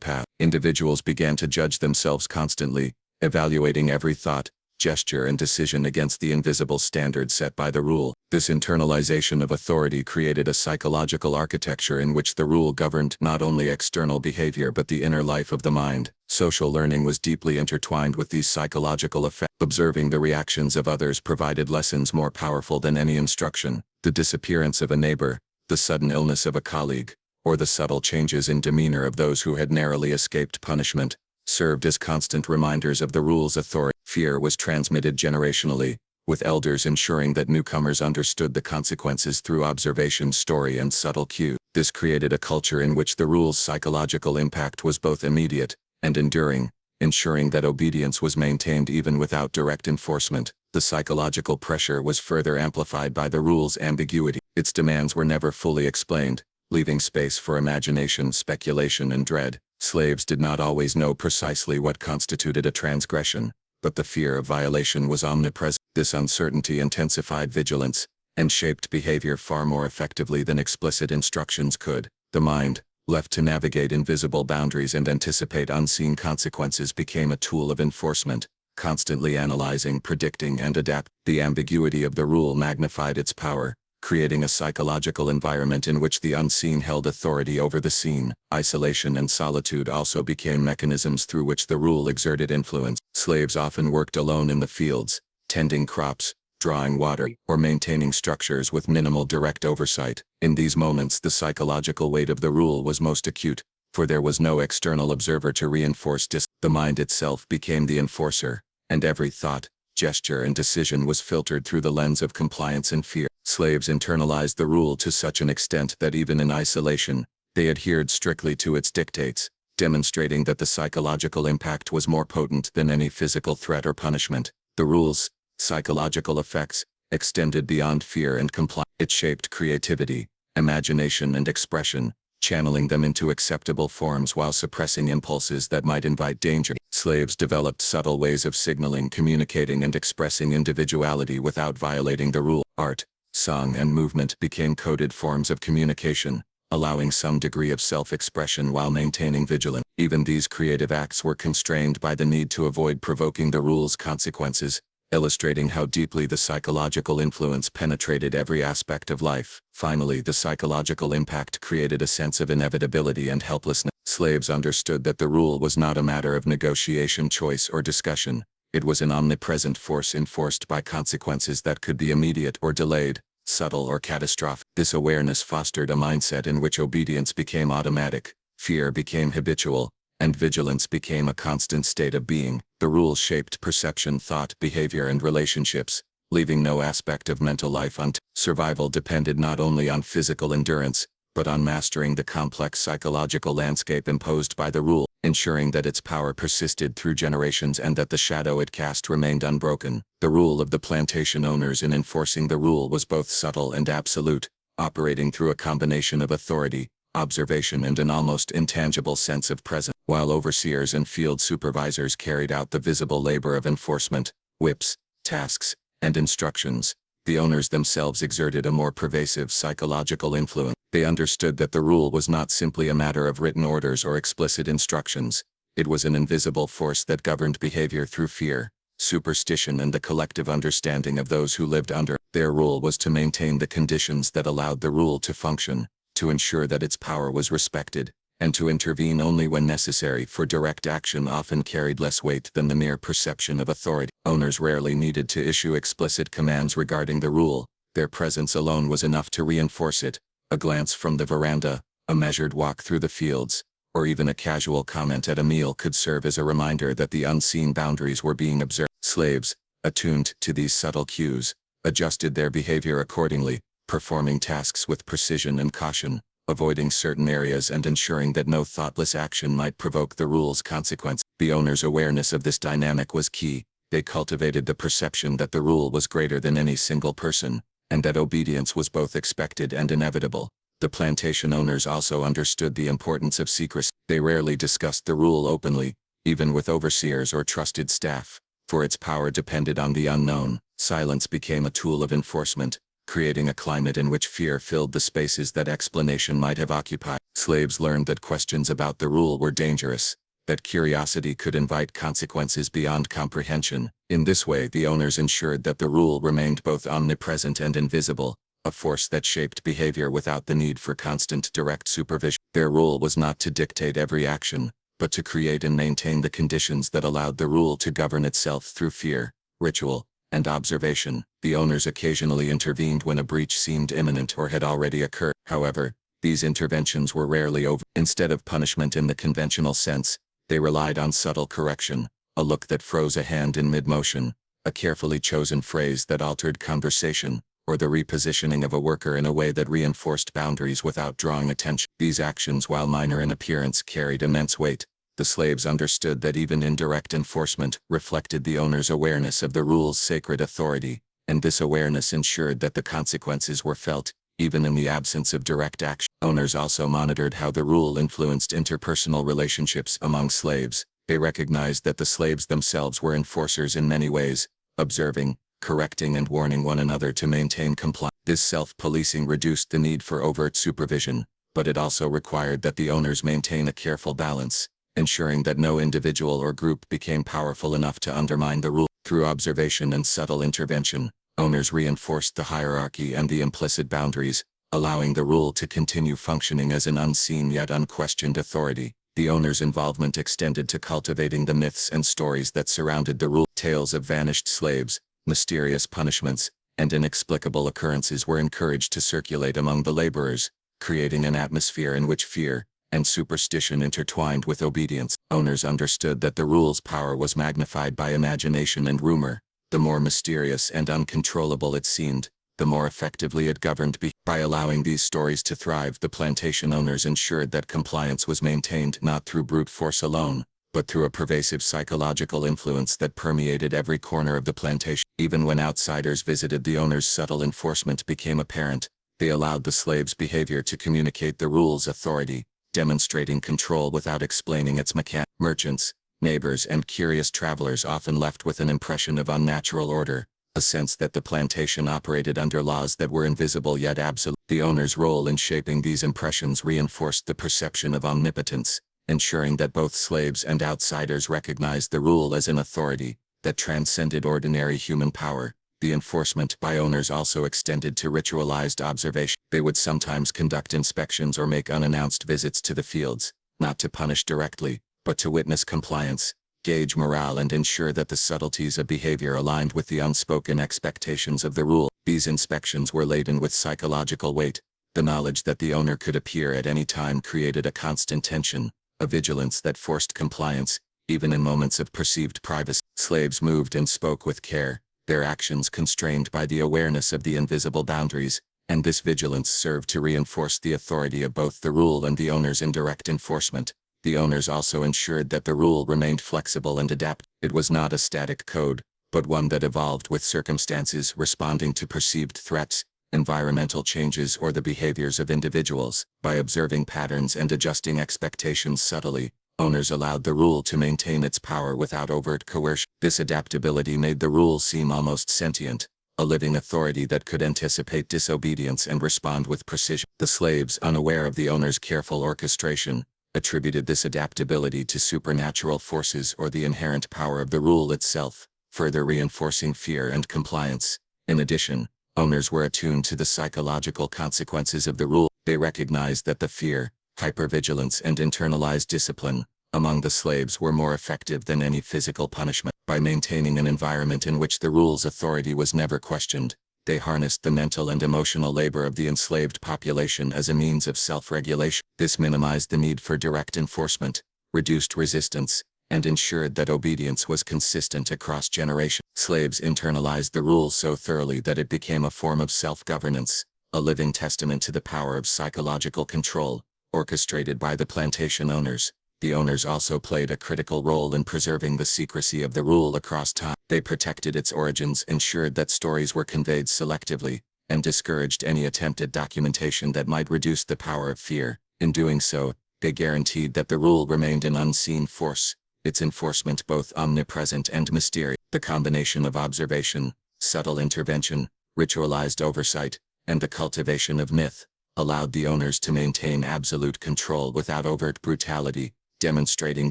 S2: passed. Individuals began to judge themselves constantly, evaluating every thought, gesture, and decision against the invisible standards set by the rule. This internalization of authority created a psychological architecture in which the rule governed not only external behavior but the inner life of the mind. Social learning was deeply intertwined with these psychological effects. Observing the reactions of others provided lessons more powerful than any instruction. The disappearance of a neighbor, the sudden illness of a colleague, or the subtle changes in demeanor of those who had narrowly escaped punishment, served as constant reminders of the rule's authority. Fear was transmitted generationally, with elders ensuring that newcomers understood the consequences through observation, story, and subtle cue. This created a culture in which the rule's psychological impact was both immediate and enduring, ensuring that obedience was maintained even without direct enforcement. The psychological pressure was further amplified by the rule's ambiguity. Its demands were never fully explained, leaving space for imagination, speculation, and dread. Slaves did not always know precisely what constituted a transgression, but the fear of violation was omnipresent. This uncertainty intensified vigilance and shaped behavior far more effectively than explicit instructions could. The mind, left to navigate invisible boundaries and anticipate unseen consequences, became a tool of enforcement, constantly analyzing, predicting, and adapting. The ambiguity of the rule magnified its power, creating a psychological environment in which the unseen held authority over the seen. Isolation and solitude also became mechanisms through which the rule exerted influence. Slaves often worked alone in the fields, tending crops, drawing water, or maintaining structures with minimal direct oversight. In these moments, the psychological weight of the rule was most acute, for there was no external observer to reinforce discipline. The mind itself became the enforcer, and every thought, gesture, and decision was filtered through the lens of compliance and fear. Slaves internalized the rule to such an extent that even in isolation, they adhered strictly to its dictates, demonstrating that the psychological impact was more potent than any physical threat or punishment. The rule's psychological effects extended beyond fear and compliance. It shaped creativity, imagination, and expression, channeling them into acceptable forms while suppressing impulses that might invite danger. Slaves developed subtle ways of signaling, communicating, and expressing individuality without violating the rule. Art, song, and movement became coded forms of communication, allowing some degree of self-expression while maintaining vigilance. Even these creative acts were constrained by the need to avoid provoking the rule's consequences, illustrating how deeply the psychological influence penetrated every aspect of life. Finally, the psychological impact created a sense of inevitability and helplessness. Slaves understood that the rule was not a matter of negotiation, choice, or discussion. It was an omnipresent force enforced by consequences that could be immediate or delayed, subtle or catastrophic. This awareness fostered a mindset in which obedience became automatic, fear became habitual, and vigilance became a constant state of being. The rules shaped perception, thought, behavior, and relationships, leaving no aspect of mental life untouched. Survival depended not only on physical endurance, but on mastering the complex psychological landscape imposed by the rule, ensuring that its power persisted through generations and that the shadow it cast remained unbroken. The role of the plantation owners in enforcing the rule was both subtle and absolute, operating through a combination of authority, observation, and an almost intangible sense of presence. While overseers and field supervisors carried out the visible labor of enforcement, whips, tasks, and instructions, the owners themselves exerted a more pervasive psychological influence. They understood that the rule was not simply a matter of written orders or explicit instructions. It was an invisible force that governed behavior through fear, superstition, and the collective understanding of those who lived under. Their role was to maintain the conditions that allowed the rule to function, to ensure that its power was respected, and to intervene only when necessary, for direct action often carried less weight than the mere perception of authority. Owners rarely needed to issue explicit commands regarding the rule. Their presence alone was enough to reinforce it. A glance from the veranda, a measured walk through the fields, or even a casual comment at a meal could serve as a reminder that the unseen boundaries were being observed. Slaves, attuned to these subtle cues, adjusted their behavior accordingly, performing tasks with precision and caution, avoiding certain areas and ensuring that no thoughtless action might provoke the rule's consequence. The owner's awareness of this dynamic was key. They cultivated the perception that the rule was greater than any single person, and that obedience was both expected and inevitable. The plantation owners also understood the importance of secrecy. They rarely discussed the rule openly, even with overseers or trusted staff, for its power depended on the unknown. Silence became a tool of enforcement, creating a climate in which fear filled the spaces that explanation might have occupied. Slaves learned that questions about the rule were dangerous, that curiosity could invite consequences beyond comprehension. In this way, the owners ensured that the rule remained both omnipresent and invisible, a force that shaped behavior without the need for constant direct supervision. Their role was not to dictate every action, but to create and maintain the conditions that allowed the rule to govern itself through fear, ritual, and observation. The owners occasionally intervened when a breach seemed imminent or had already occurred. However, these interventions were rarely over. Instead of punishment in the conventional sense, they relied on subtle correction, a look that froze a hand in mid-motion, a carefully chosen phrase that altered conversation, or the repositioning of a worker in a way that reinforced boundaries without drawing attention. These actions, while minor in appearance, carried immense weight. The slaves understood that even indirect enforcement reflected the owner's awareness of the rule's sacred authority, and this awareness ensured that the consequences were felt, even in the absence of direct action. Owners also monitored how the rule influenced interpersonal relationships among slaves. They recognized that the slaves themselves were enforcers in many ways, observing, correcting, and warning one another to maintain compliance. This self-policing reduced the need for overt supervision, but it also required that the owners maintain a careful balance, ensuring that no individual or group became powerful enough to undermine the rule. Through observation and subtle intervention, owners reinforced the hierarchy and the implicit boundaries, allowing the rule to continue functioning as an unseen yet unquestioned authority. The owner's involvement extended to cultivating the myths and stories that surrounded the rule. Tales of vanished slaves, mysterious punishments, and inexplicable occurrences were encouraged to circulate among the laborers, creating an atmosphere in which fear and superstition intertwined with obedience. Owners understood that the rule's power was magnified by imagination and rumor. The more mysterious and uncontrollable it seemed, the more effectively it governed. By allowing these stories to thrive, the plantation owners ensured that compliance was maintained not through brute force alone, but through a pervasive psychological influence that permeated every corner of the plantation. Even when outsiders visited, the owners' subtle enforcement became apparent. They allowed the slave's behavior to communicate the rule's authority, demonstrating control without explaining its mechanics. Merchants, neighbors, and curious travelers often left with an impression of unnatural order, a sense that the plantation operated under laws that were invisible yet absolute. The owner's role in shaping these impressions reinforced the perception of omnipotence, ensuring that both slaves and outsiders recognized the rule as an authority that transcended ordinary human power. The enforcement by owners also extended to ritualized observation. They would sometimes conduct inspections or make unannounced visits to the fields, not to punish directly, but to witness compliance, gauge morale, and ensure that the subtleties of behavior aligned with the unspoken expectations of the rule. These inspections were laden with psychological weight. The knowledge that the owner could appear at any time created a constant tension, a vigilance that forced compliance, even in moments of perceived privacy. Slaves moved and spoke with care, their actions constrained by the awareness of the invisible boundaries, and this vigilance served to reinforce the authority of both the rule and the owner's indirect enforcement. The owners also ensured that the rule remained flexible and adaptable. It was not a static code, but one that evolved with circumstances, responding to perceived threats, environmental changes, or the behaviors of individuals. By observing patterns and adjusting expectations subtly, owners allowed the rule to maintain its power without overt coercion. This adaptability made the rule seem almost sentient, a living authority that could anticipate disobedience and respond with precision. The slaves, unaware of the owner's careful orchestration, attributed this adaptability to supernatural forces or the inherent power of the rule itself, further reinforcing fear and compliance. In addition, owners were attuned to the psychological consequences of the rule. They recognized that the fear, hypervigilance, and internalized discipline among the slaves were more effective than any physical punishment. By maintaining an environment in which the rule's authority was never questioned, they harnessed the mental and emotional labor of the enslaved population as a means of self-regulation. This minimized the need for direct enforcement, reduced resistance, and ensured that obedience was consistent across generations. Slaves internalized the rule so thoroughly that it became a form of self-governance, a living testament to the power of psychological control, orchestrated by the plantation owners. The owners also played a critical role in preserving the secrecy of the rule across time. They protected its origins, ensured that stories were conveyed selectively, and discouraged any attempt at documentation that might reduce the power of fear. In doing so, they guaranteed that the rule remained an unseen force, its enforcement both omnipresent and mysterious. The combination of observation, subtle intervention, ritualized oversight, and the cultivation of myth allowed the owners to maintain absolute control without overt brutality, demonstrating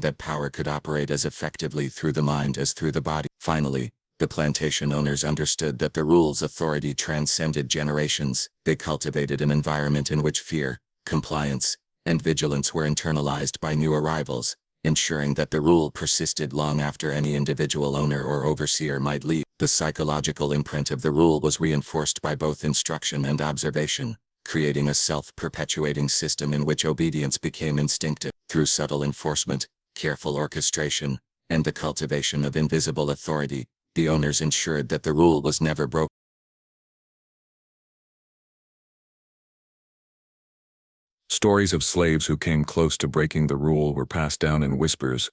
S2: that power could operate as effectively through the mind as through the body. Finally, the plantation owners understood that the rule's authority transcended generations. They cultivated an environment in which fear, compliance, and vigilance were internalized by new arrivals, ensuring that the rule persisted long after any individual owner or overseer might leave. The psychological imprint of the rule was reinforced by both instruction and observation, creating a self-perpetuating system in which obedience became instinctive. Through subtle enforcement, careful orchestration, and the cultivation of invisible authority, the owners ensured that the rule was never broken.
S1: Stories of slaves who came close to breaking the rule were passed down in whispers,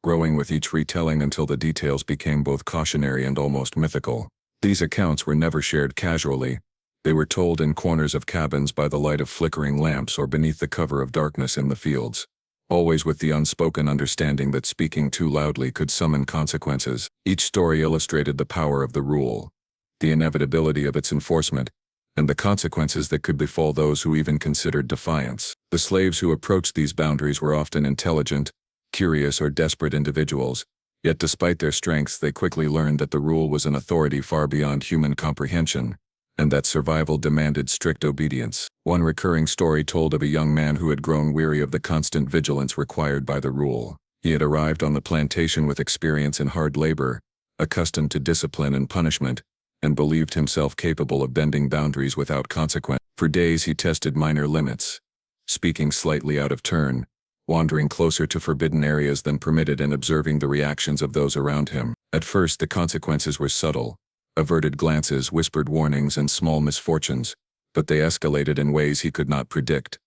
S1: growing with each retelling until the details became both cautionary and almost mythical. These accounts were never shared casually. They were told in corners of cabins by the light of flickering lamps or beneath the cover of darkness in the fields, always with the unspoken understanding that speaking too loudly could summon consequences. Each story illustrated the power of the rule, the inevitability of its enforcement, and the consequences that could befall those who even considered defiance. The slaves who approached these boundaries were often intelligent, curious, or desperate individuals, yet despite their strengths they quickly learned that the rule was an authority far beyond human comprehension, and that survival demanded strict obedience. One recurring story told of a young man who had grown weary of the constant vigilance required by the rule. He had arrived on the plantation with experience in hard labor, accustomed to discipline and punishment, and believed himself capable of bending boundaries without consequence. For days he tested minor limits, speaking slightly out of turn, wandering closer to forbidden areas than permitted, and observing the reactions of those around him. At first the consequences were subtle, averted glances, whispered warnings, and small misfortunes, but they escalated in ways he could not predict.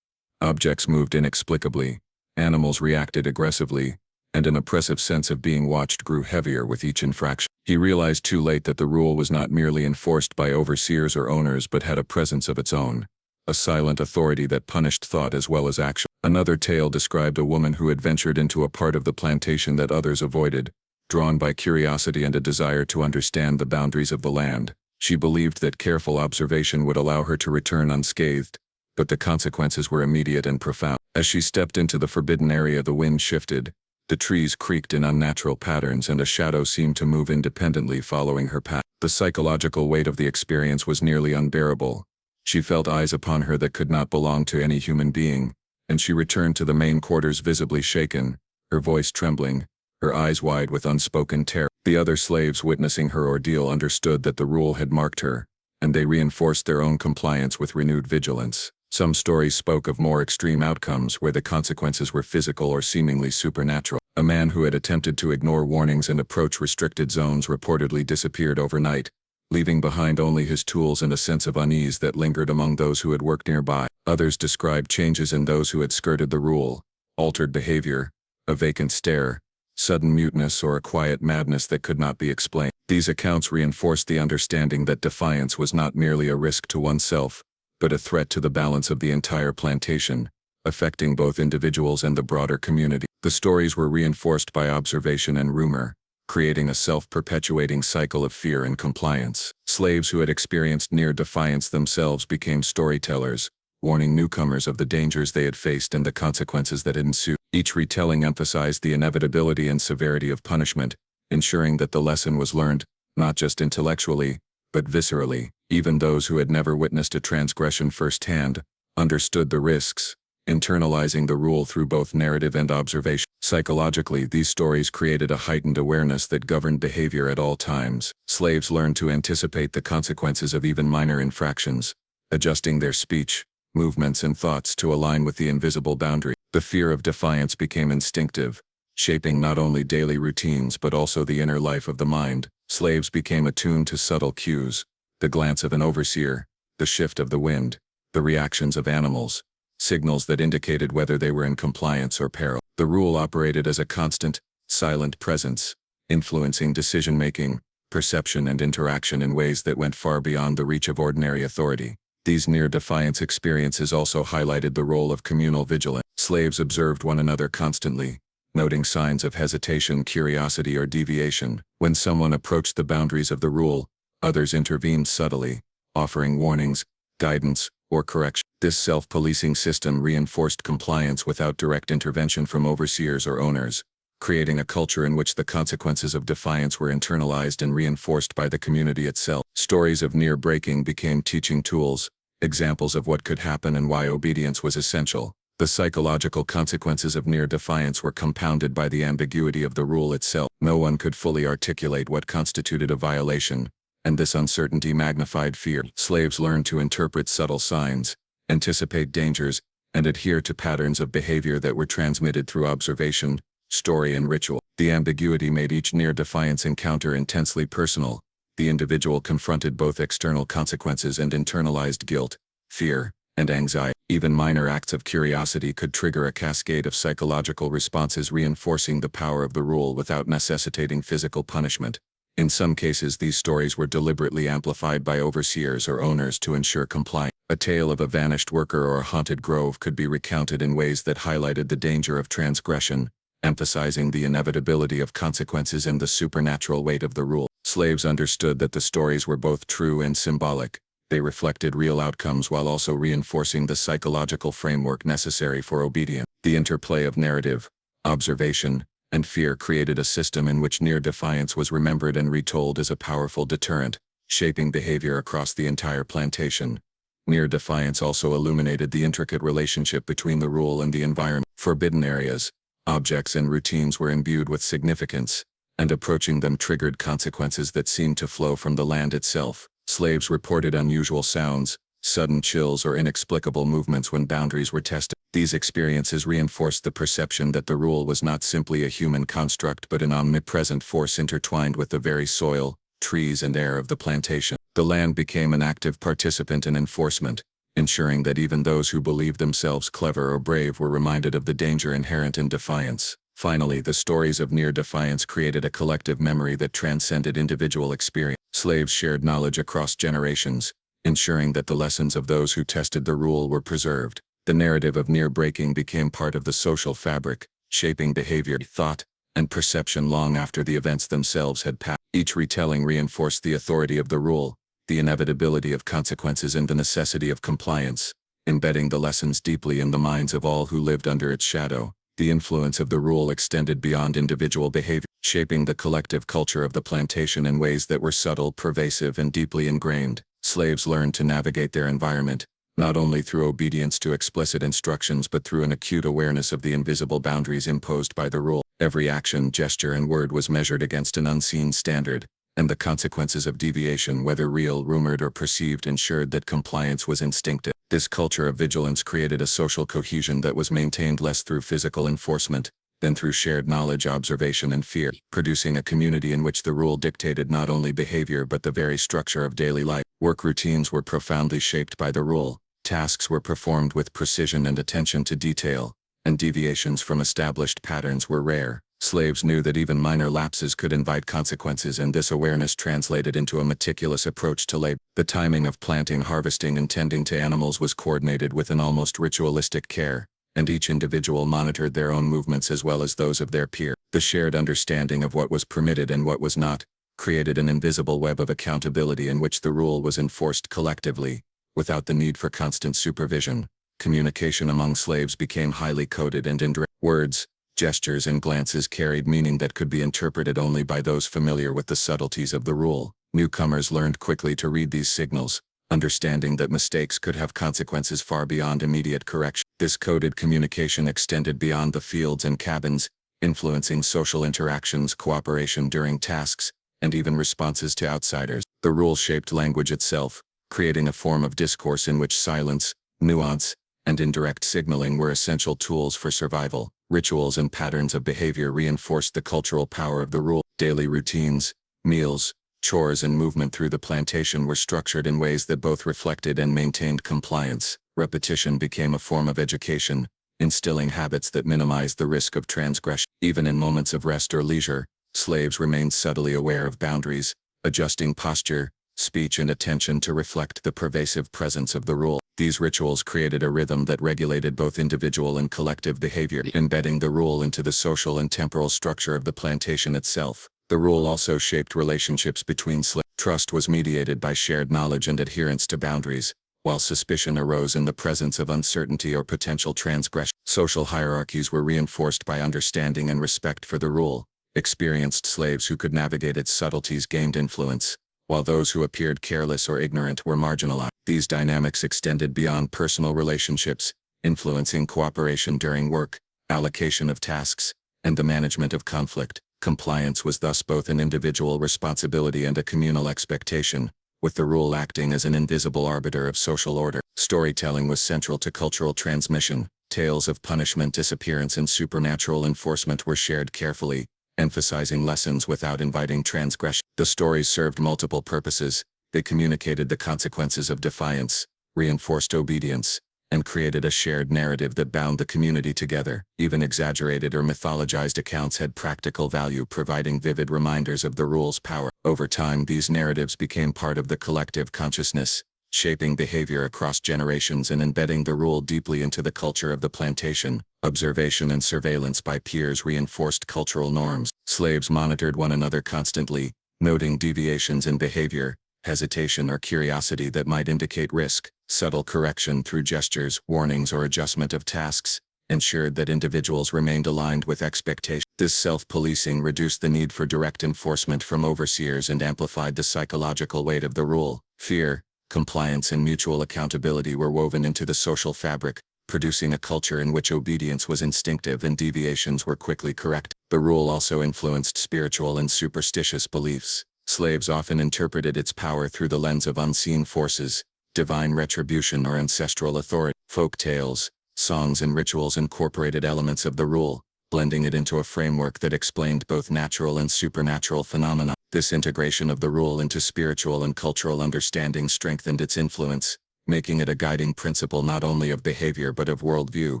S1: Objects moved inexplicably, animals reacted aggressively, and an oppressive sense of being watched grew heavier with each infraction. He realized too late that the rule was not merely enforced by overseers or owners but had a presence of its own, a silent authority that punished thought as well as action. Another tale described a woman who had ventured into a part of the plantation that others avoided, drawn by curiosity and a desire to understand the boundaries of the land. She believed that careful observation would allow her to return unscathed, but the consequences were immediate and profound. As she stepped into the forbidden area, the wind shifted, the trees creaked in unnatural patterns, and a shadow seemed to move independently following her path. The psychological weight of the experience was nearly unbearable. She felt eyes upon her that could not belong to any human being, and she returned to the main quarters visibly shaken, her voice trembling, her eyes wide with unspoken terror. The other slaves witnessing her ordeal understood that the rule had marked her, and they reinforced their own compliance with renewed vigilance. Some stories spoke of more extreme outcomes where the consequences were physical or seemingly supernatural. A man who had attempted to ignore warnings and approach restricted zones reportedly disappeared overnight, leaving behind only his tools and a sense of unease that lingered among those who had worked nearby. Others described changes in those who had skirted the rule, altered behavior, a vacant stare, sudden muteness, or a quiet madness that could not be explained. These accounts reinforced the understanding that defiance was not merely a risk to oneself, but a threat to the balance of the entire plantation, affecting both individuals and the broader community. The stories were reinforced by observation and rumor, creating a self-perpetuating cycle of fear and compliance. Slaves who had experienced near defiance themselves became storytellers, warning newcomers of the dangers they had faced and the consequences that had ensued. Each retelling emphasized the inevitability and severity of punishment, ensuring that the lesson was learned, not just intellectually, but viscerally. Even those who had never witnessed a transgression firsthand understood the risks, internalizing the rule through both narrative and observation. Psychologically, these stories created a heightened awareness that governed behavior at all times. Slaves learned to anticipate the consequences of even minor infractions, adjusting their speech, movements, and thoughts to align with the invisible boundary. The fear of defiance became instinctive, shaping not only daily routines but also the inner life of the mind. Slaves became attuned to subtle cues, the glance of an overseer, the shift of the wind, the reactions of animals, signals that indicated whether they were in compliance or peril. The rule operated as a constant, silent presence, influencing decision-making, perception, and interaction in ways that went far beyond the reach of ordinary authority. These near-defiance experiences also highlighted the role of communal vigilance. Slaves observed one another constantly, noting signs of hesitation, curiosity, or deviation. When someone approached the boundaries of the rule, others intervened subtly, offering warnings, guidance, or correction. This self-policing system reinforced compliance without direct intervention from overseers or owners, creating a culture in which the consequences of defiance were internalized and reinforced by the community itself. Stories of near breaking became teaching tools, examples of what could happen and why obedience was essential. The psychological consequences of near defiance were compounded by the ambiguity of the rule itself. No one could fully articulate what constituted a violation, and this uncertainty magnified fear. Slaves learned to interpret subtle signs, anticipate dangers, and adhere to patterns of behavior that were transmitted through observation, story, and ritual. The ambiguity made each near-defiance encounter intensely personal. The individual confronted both external consequences and internalized guilt, fear, and anxiety. Even minor acts of curiosity could trigger a cascade of psychological responses, reinforcing the power of the rule without necessitating physical punishment. In some cases, these stories were deliberately amplified by overseers or owners to ensure compliance. A tale of a vanished worker or a haunted grove could be recounted in ways that highlighted the danger of transgression, emphasizing the inevitability of consequences and the supernatural weight of the rule. Slaves understood that the stories were both true and symbolic. They reflected real outcomes while also reinforcing the psychological framework necessary for obedience. The interplay of narrative, observation, and fear created a system in which near defiance was remembered and retold as a powerful deterrent, shaping behavior across the entire plantation. Near defiance also illuminated the intricate relationship between the rule and the environment. Forbidden areas, objects, and routines were imbued with significance, and approaching them triggered consequences that seemed to flow from the land itself. Slaves reported unusual sounds, sudden chills, or inexplicable movements when boundaries were tested. These experiences reinforced the perception that the rule was not simply a human construct but an omnipresent force intertwined with the very soil, trees, and air of the plantation. The land became an active participant in enforcement, ensuring that even those who believed themselves clever or brave were reminded of the danger inherent in defiance. Finally, the stories of near defiance created a collective memory that transcended individual experience. Slaves shared knowledge across generations, ensuring that the lessons of those who tested the rule were preserved. The narrative of near breaking became part of the social fabric, shaping behavior, thought, and perception long after the events themselves had passed. Each retelling reinforced the authority of the rule, the inevitability of consequences, and the necessity of compliance, embedding the lessons deeply in the minds of all who lived under its shadow. The influence of the rule extended beyond individual behavior, shaping the collective culture of the plantation in ways that were subtle, pervasive, and deeply ingrained. Slaves learned to navigate their environment, not only through obedience to explicit instructions but through an acute awareness of the invisible boundaries imposed by the rule. Every action, gesture, and word was measured against an unseen standard, and the consequences of deviation, whether real, rumored, or perceived, ensured that compliance was instinctive. This culture of vigilance created a social cohesion that was maintained less through physical enforcement than through shared knowledge, observation, and fear, producing a community in which the rule dictated not only behavior but the very structure of daily life. Work routines were profoundly shaped by the rule. Tasks were performed with precision and attention to detail, and deviations from established patterns were rare. Slaves knew that even minor lapses could invite consequences, and this awareness translated into a meticulous approach to labor. The timing of planting, harvesting, and tending to animals was coordinated with an almost ritualistic care, and each individual monitored their own movements as well as those of their peer. The shared understanding of what was permitted and what was not created an invisible web of accountability in which the rule was enforced collectively, without the need for constant supervision. Communication among slaves became highly coded and indirect. Words, gestures, and glances carried meaning that could be interpreted only by those familiar with the subtleties of the rule. Newcomers learned quickly to read these signals, understanding that mistakes could have consequences far beyond immediate correction. This coded communication extended beyond the fields and cabins, influencing social interactions, cooperation during tasks, and even responses to outsiders. The rule shaped language itself, creating a form of discourse in which silence, nuance, and indirect signaling were essential tools for survival. Rituals and patterns of behavior reinforced the cultural power of the rule. Daily routines, meals, chores, and movement through the plantation were structured in ways that both reflected and maintained compliance. Repetition became a form of education, instilling habits that minimized the risk of transgression. Even in moments of rest or leisure, slaves remained subtly aware of boundaries, adjusting posture, speech, and attention to reflect the pervasive presence of the rule. These rituals created a rhythm that regulated both individual and collective behavior, embedding the rule into the social and temporal structure of the plantation itself. The rule also shaped relationships between slaves. Trust was mediated by shared knowledge and adherence to boundaries, while suspicion arose in the presence of uncertainty or potential transgression. Social hierarchies were reinforced by understanding and respect for the rule. Experienced slaves who could navigate its subtleties gained influence, while those who appeared careless or ignorant were marginalized. These dynamics extended beyond personal relationships, influencing cooperation during work, allocation of tasks, and the management of conflict. Compliance was thus both an individual responsibility and a communal expectation, with the rule acting as an invisible arbiter of social order. Storytelling was central to cultural transmission. Tales of punishment, disappearance, and supernatural enforcement were shared carefully, emphasizing lessons without inviting transgression. The stories served multiple purposes. They communicated the consequences of defiance, reinforced obedience, and created a shared narrative that bound the community together. Even exaggerated or mythologized accounts had practical value, providing vivid reminders of the rule's power. Over time, these narratives became part of the collective consciousness, shaping behavior across generations and embedding the rule deeply into the culture of the plantation. Observation and surveillance by peers reinforced cultural norms. Slaves monitored one another constantly, noting deviations in behavior, hesitation, or curiosity that might indicate risk. Subtle correction through gestures, warnings, or adjustment of tasks ensured that individuals remained aligned with expectations. This self-policing reduced the need for direct enforcement from overseers and amplified the psychological weight of the rule. Fear, compliance, and mutual accountability were woven into the social fabric, producing a culture in which obedience was instinctive and deviations were quickly corrected. The rule also influenced spiritual and superstitious beliefs. Slaves often interpreted its power through the lens of unseen forces, divine retribution, or ancestral authority. Folk tales, songs, and rituals incorporated elements of the rule, blending it into a framework that explained both natural and supernatural phenomena. This integration of the rule into spiritual and cultural understanding strengthened its influence, making it a guiding principle not only of behavior but of worldview.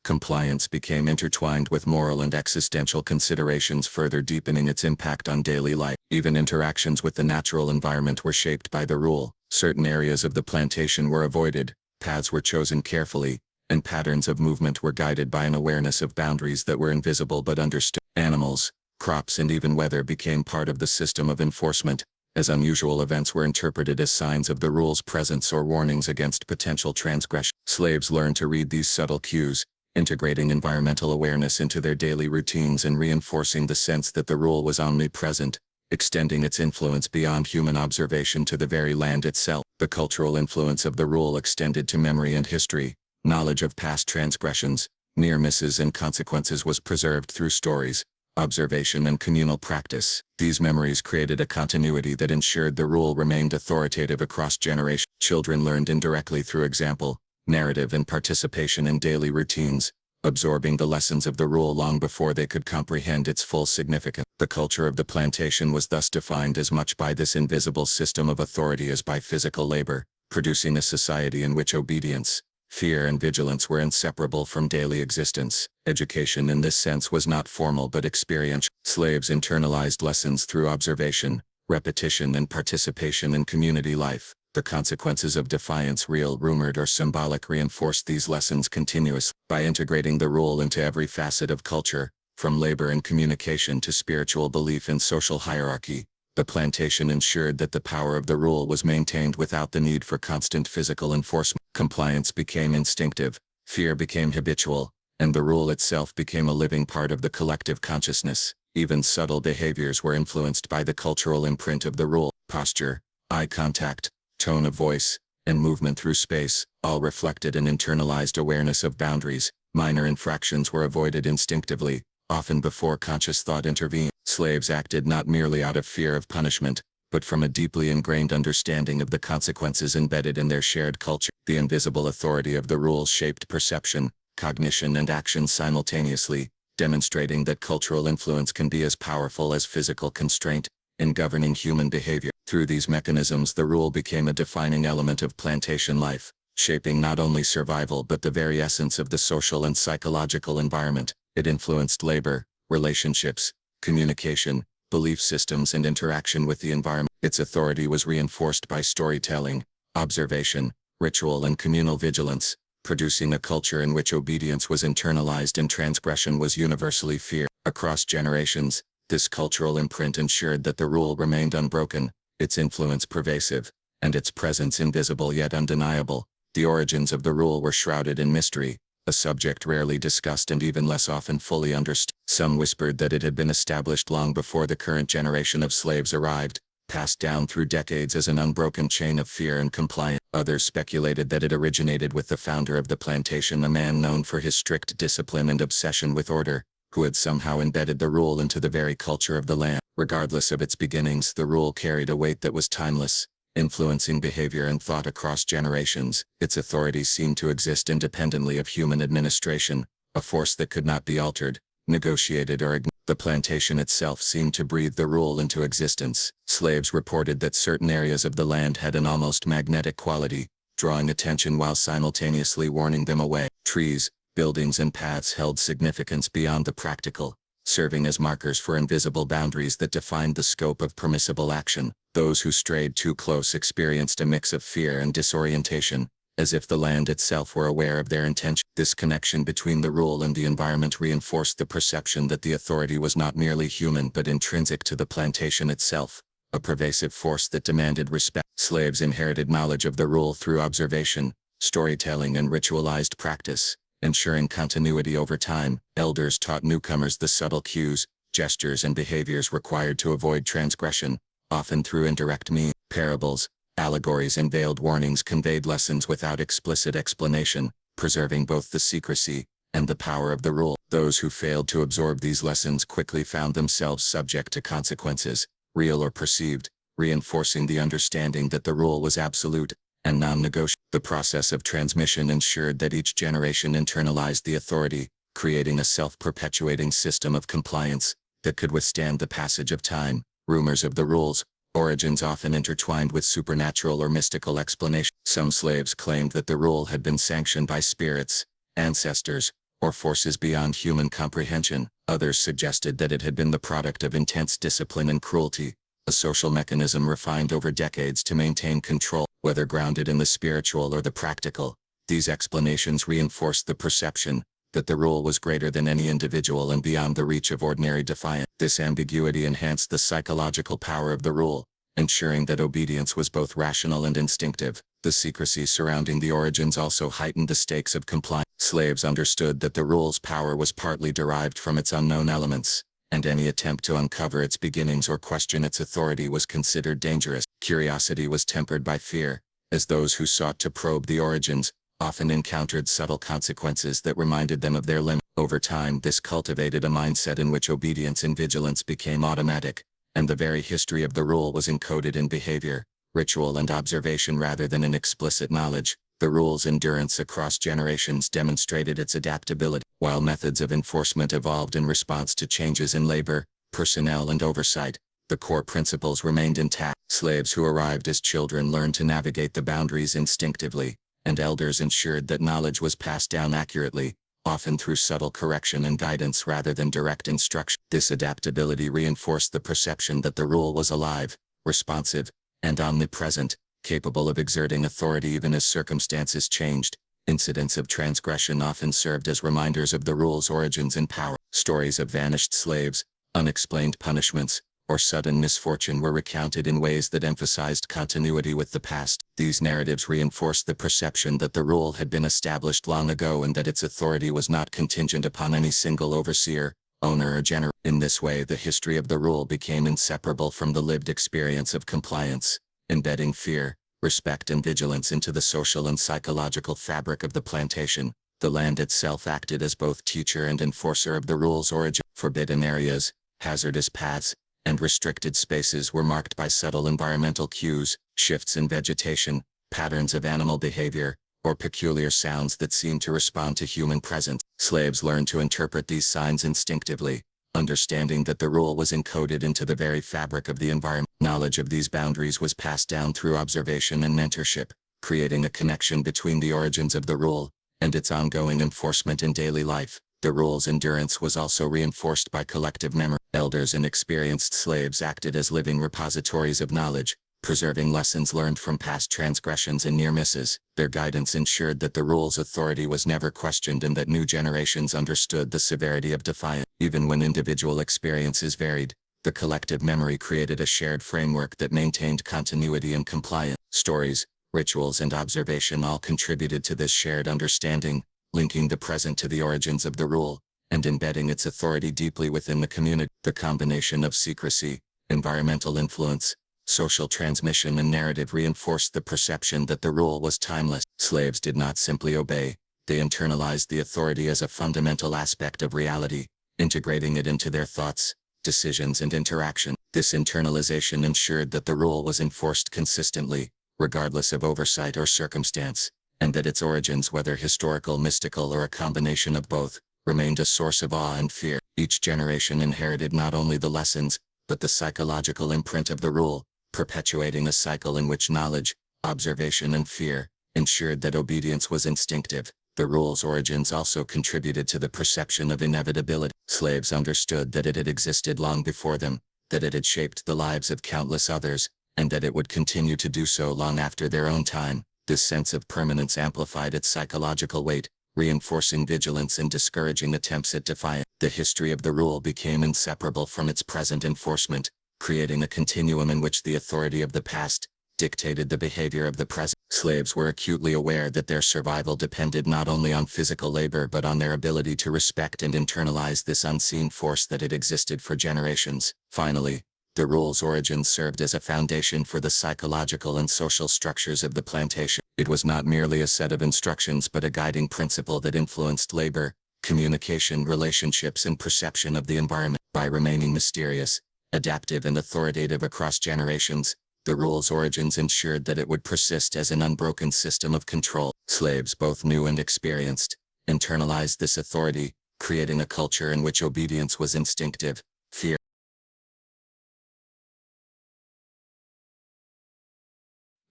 S1: Compliance became intertwined with moral and existential considerations, further deepening its impact on daily life.
S2: Even interactions with the natural environment were shaped by the rule. Certain areas of the plantation were avoided, paths were chosen carefully, and patterns of movement were guided by an awareness of boundaries that were invisible but understood. Animals, crops and even weather became part of the system of enforcement, as unusual events were interpreted as signs of the rule's presence or warnings against potential transgression. Slaves learned to read these subtle cues, integrating environmental awareness into their daily routines and reinforcing the sense that the rule was omnipresent, extending its influence beyond human observation to the very land itself. The cultural influence of the rule extended to memory and history. Knowledge of past transgressions, near misses and consequences was preserved through stories, observation and communal practice. These memories created a continuity that ensured the rule remained authoritative across generations. Children learned indirectly through example, narrative and participation in daily routines, absorbing the lessons of the rule long before they could comprehend its full significance. The culture of the plantation was thus defined as much by this invisible system of authority as by physical labor, producing a society in which obedience, fear and vigilance were inseparable from daily existence. Education in this sense was not formal but experiential. Slaves internalized lessons through observation, repetition and participation in community life. The consequences of defiance, real, rumored or symbolic, reinforced these lessons continuously. By integrating the rule into every facet of culture, from labor and communication to spiritual belief and social hierarchy, the plantation ensured that the power of the rule was maintained without the need for constant physical enforcement. Compliance became instinctive, fear became habitual, and the rule itself became a living part of the collective consciousness. Even subtle behaviors were influenced by the cultural imprint of the rule. Posture, eye contact, tone of voice, and movement through space, all reflected an internalized awareness of boundaries. Minor infractions were avoided instinctively, often before conscious thought intervened. Slaves acted not merely out of fear of punishment, but from a deeply ingrained understanding of the consequences embedded in their shared culture. The invisible authority of the rules shaped perception, cognition and action simultaneously, demonstrating that cultural influence can be as powerful as physical constraint in governing human behavior. Through these mechanisms, the rule became a defining element of plantation life, shaping not only survival but the very essence of the social and psychological environment. It influenced labor, relationships, communication, belief systems and interaction with the environment. Its authority was reinforced by storytelling, observation, ritual and communal vigilance, producing a culture in which obedience was internalized and transgression was universally feared. Across generations, this cultural imprint ensured that the rule remained unbroken, its influence pervasive, and its presence invisible yet undeniable. The origins of the rule were shrouded in mystery, a subject rarely discussed and even less often fully understood. Some whispered that it had been established long before the current generation of slaves arrived, passed down through decades as an unbroken chain of fear and compliance. Others speculated that it originated with the founder of the plantation, a man known for his strict discipline and obsession with order, who had somehow embedded the rule into the very culture of the land. Regardless of its beginnings, the rule carried a weight that was timeless, influencing behavior and thought across generations. Its authority seemed to exist independently of human administration, a force that could not be altered, negotiated or ignored. The plantation itself seemed to breathe the rule into existence. Slaves reported that certain areas of the land had an almost magnetic quality, drawing attention while simultaneously warning them away. Trees, buildings and paths held significance beyond the practical, serving as markers for invisible boundaries that defined the scope of permissible action. Those who strayed too close experienced a mix of fear and disorientation, as if the land itself were aware of their intention. This connection between the rule and the environment reinforced the perception that the authority was not merely human but intrinsic to the plantation itself, a pervasive force that demanded respect. Slaves inherited knowledge of the rule through observation, storytelling and ritualized practice, ensuring continuity over time. Elders taught newcomers the subtle cues, gestures and behaviors required to avoid transgression, often through indirect means. Parables, allegories and veiled warnings conveyed lessons without explicit explanation, preserving both the secrecy and the power of the rule. Those who failed to absorb these lessons quickly found themselves subject to consequences, real or perceived, reinforcing the understanding that the rule was absolute and non-negotiable. The process of transmission ensured that each generation internalized the authority, creating a self-perpetuating system of compliance that could withstand the passage of time. Rumors of the rule's origins often intertwined with supernatural or mystical explanation. Some slaves claimed that the rule had been sanctioned by spirits, ancestors, or forces beyond human comprehension. Others suggested that it had been the product of intense discipline and cruelty, a social mechanism refined over decades to maintain control, whether grounded in the spiritual or the practical. These explanations reinforced the perception that the rule was greater than any individual and beyond the reach of ordinary defiance. This ambiguity enhanced the psychological power of the rule, ensuring that obedience was both rational and instinctive. The secrecy surrounding the origins also heightened the stakes of compliance. Slaves understood that the rule's power was partly derived from its unknown elements, and any attempt to uncover its beginnings or question its authority was considered dangerous. Curiosity was tempered by fear, as those who sought to probe the origins often encountered subtle consequences that reminded them of their limits. Over time, this cultivated a mindset in which obedience and vigilance became automatic, and the very history of the rule was encoded in behavior, ritual and observation rather than in explicit knowledge. The rule's endurance across generations demonstrated its adaptability. While methods of enforcement evolved in response to changes in labor, personnel and oversight, the core principles remained intact. Slaves who arrived as children learned to navigate the boundaries instinctively, and elders ensured that knowledge was passed down accurately, often through subtle correction and guidance rather than direct instruction. This adaptability reinforced the perception that the rule was alive, responsive, and omnipresent, capable of exerting authority even as circumstances changed. Incidents of transgression often served as reminders of the rule's origins and power. Stories of vanished slaves, unexplained punishments, or sudden misfortune were recounted in ways that emphasized continuity with the past. These narratives reinforced the perception that the rule had been established long ago and that its authority was not contingent upon any single overseer, owner or general. In this way, the history of the rule became inseparable from the lived experience of compliance, embedding fear, respect and vigilance into the social and psychological fabric of the plantation. The land itself acted as both teacher and enforcer of the rule's origin. Forbidden areas, hazardous paths, and restricted spaces were marked by subtle environmental cues, shifts in vegetation, patterns of animal behavior, or peculiar sounds that seemed to respond to human presence. Slaves learned to interpret these signs instinctively, understanding that the rule was encoded into the very fabric of the environment. Knowledge of these boundaries was passed down through observation and mentorship, creating a connection between the origins of the rule and its ongoing enforcement in daily life. The rule's endurance was also reinforced by collective memory. Elders and experienced slaves acted as living repositories of knowledge, preserving lessons learned from past transgressions and near misses. Their guidance ensured that the rule's authority was never questioned and that new generations understood the severity of defiance. Even when individual experiences varied, the collective memory created a shared framework that maintained continuity and compliance. Stories, rituals and observation all contributed to this shared understanding, linking the present to the origins of the rule, and embedding its authority deeply within the community. The combination of secrecy, environmental influence, social transmission and narrative reinforced the perception that the rule was timeless. Slaves did not simply obey, they internalized the authority as a fundamental aspect of reality, integrating it into their thoughts, decisions and interaction. This internalization ensured that the rule was enforced consistently, regardless of oversight or circumstance, and that its origins, whether historical, mystical, or a combination of both, remained a source of awe and fear. Each generation inherited not only the lessons, but the psychological imprint of the rule, perpetuating a cycle in which knowledge, observation and fear ensured that obedience was instinctive. The rule's origins also contributed to the perception of inevitability. Slaves understood that it had existed long before them, that it had shaped the lives of countless others, and that it would continue to do so long after their own time. This sense of permanence amplified its psychological weight, reinforcing vigilance and discouraging attempts at defiance. The history of the rule became inseparable from its present enforcement, creating a continuum in which the authority of the past dictated the behavior of the present. Slaves were acutely aware that their survival depended not only on physical labor but on their ability to respect and internalize this unseen force that had existed for generations. Finally, the rule's origins served as a foundation for the psychological and social structures of the plantation. It was not merely a set of instructions but a guiding principle that influenced labor, communication, relationships, and perception of the environment. By remaining mysterious, adaptive, and authoritative across generations, the rule's origins ensured that it would persist as an unbroken system of control. Slaves, both new and experienced, internalized this authority, creating a culture in which obedience was instinctive, fear.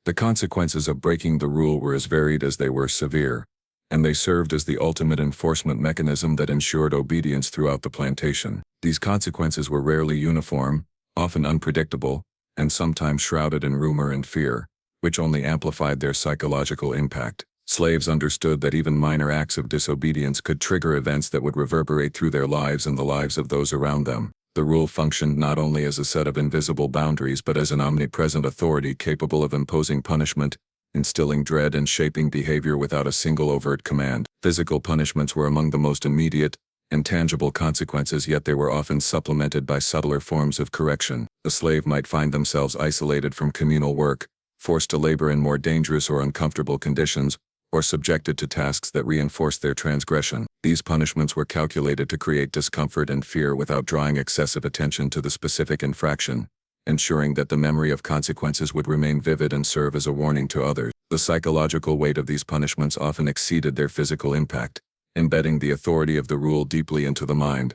S1: The consequences of breaking the rule were as varied as they were severe, and they served as the ultimate enforcement mechanism that ensured obedience throughout the plantation. These consequences were rarely uniform, often unpredictable, and sometimes shrouded in rumor and fear, which only amplified their psychological impact. Slaves understood that even minor acts of disobedience could trigger events that would reverberate through their lives and the lives of those around them. The rule functioned not only as a set of invisible boundaries but as an omnipresent authority capable of imposing punishment, instilling dread and shaping behavior without a single overt command. Physical punishments were among the most immediate and tangible consequences, yet they were often supplemented by subtler forms of correction. A slave might find themselves isolated from communal work, forced to labor in more dangerous or uncomfortable conditions, or subjected to tasks that reinforced their transgression. These punishments were calculated to create discomfort and fear without drawing excessive attention to the specific infraction, ensuring that the memory of consequences would remain vivid and serve as a warning to others. The psychological weight of these punishments often exceeded their physical impact, embedding the authority of the rule deeply into the mind.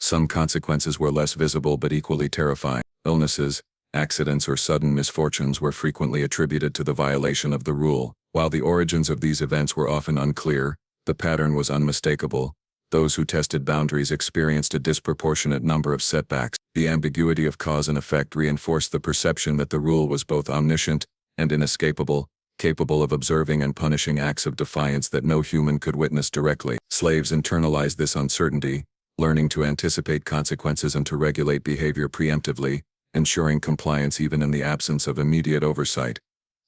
S1: Some consequences were less visible but equally terrifying. Illnesses, accidents, or sudden misfortunes were frequently attributed to the violation of the rule. While the origins of these events were often unclear, the pattern was unmistakable. Those who tested boundaries experienced a disproportionate number of setbacks. The ambiguity of cause and effect reinforced the perception that the rule was both omniscient and inescapable, capable of observing and punishing acts of defiance that no human could witness directly. Slaves internalized this uncertainty, learning to anticipate consequences and to regulate behavior preemptively, ensuring compliance even in the absence of immediate oversight.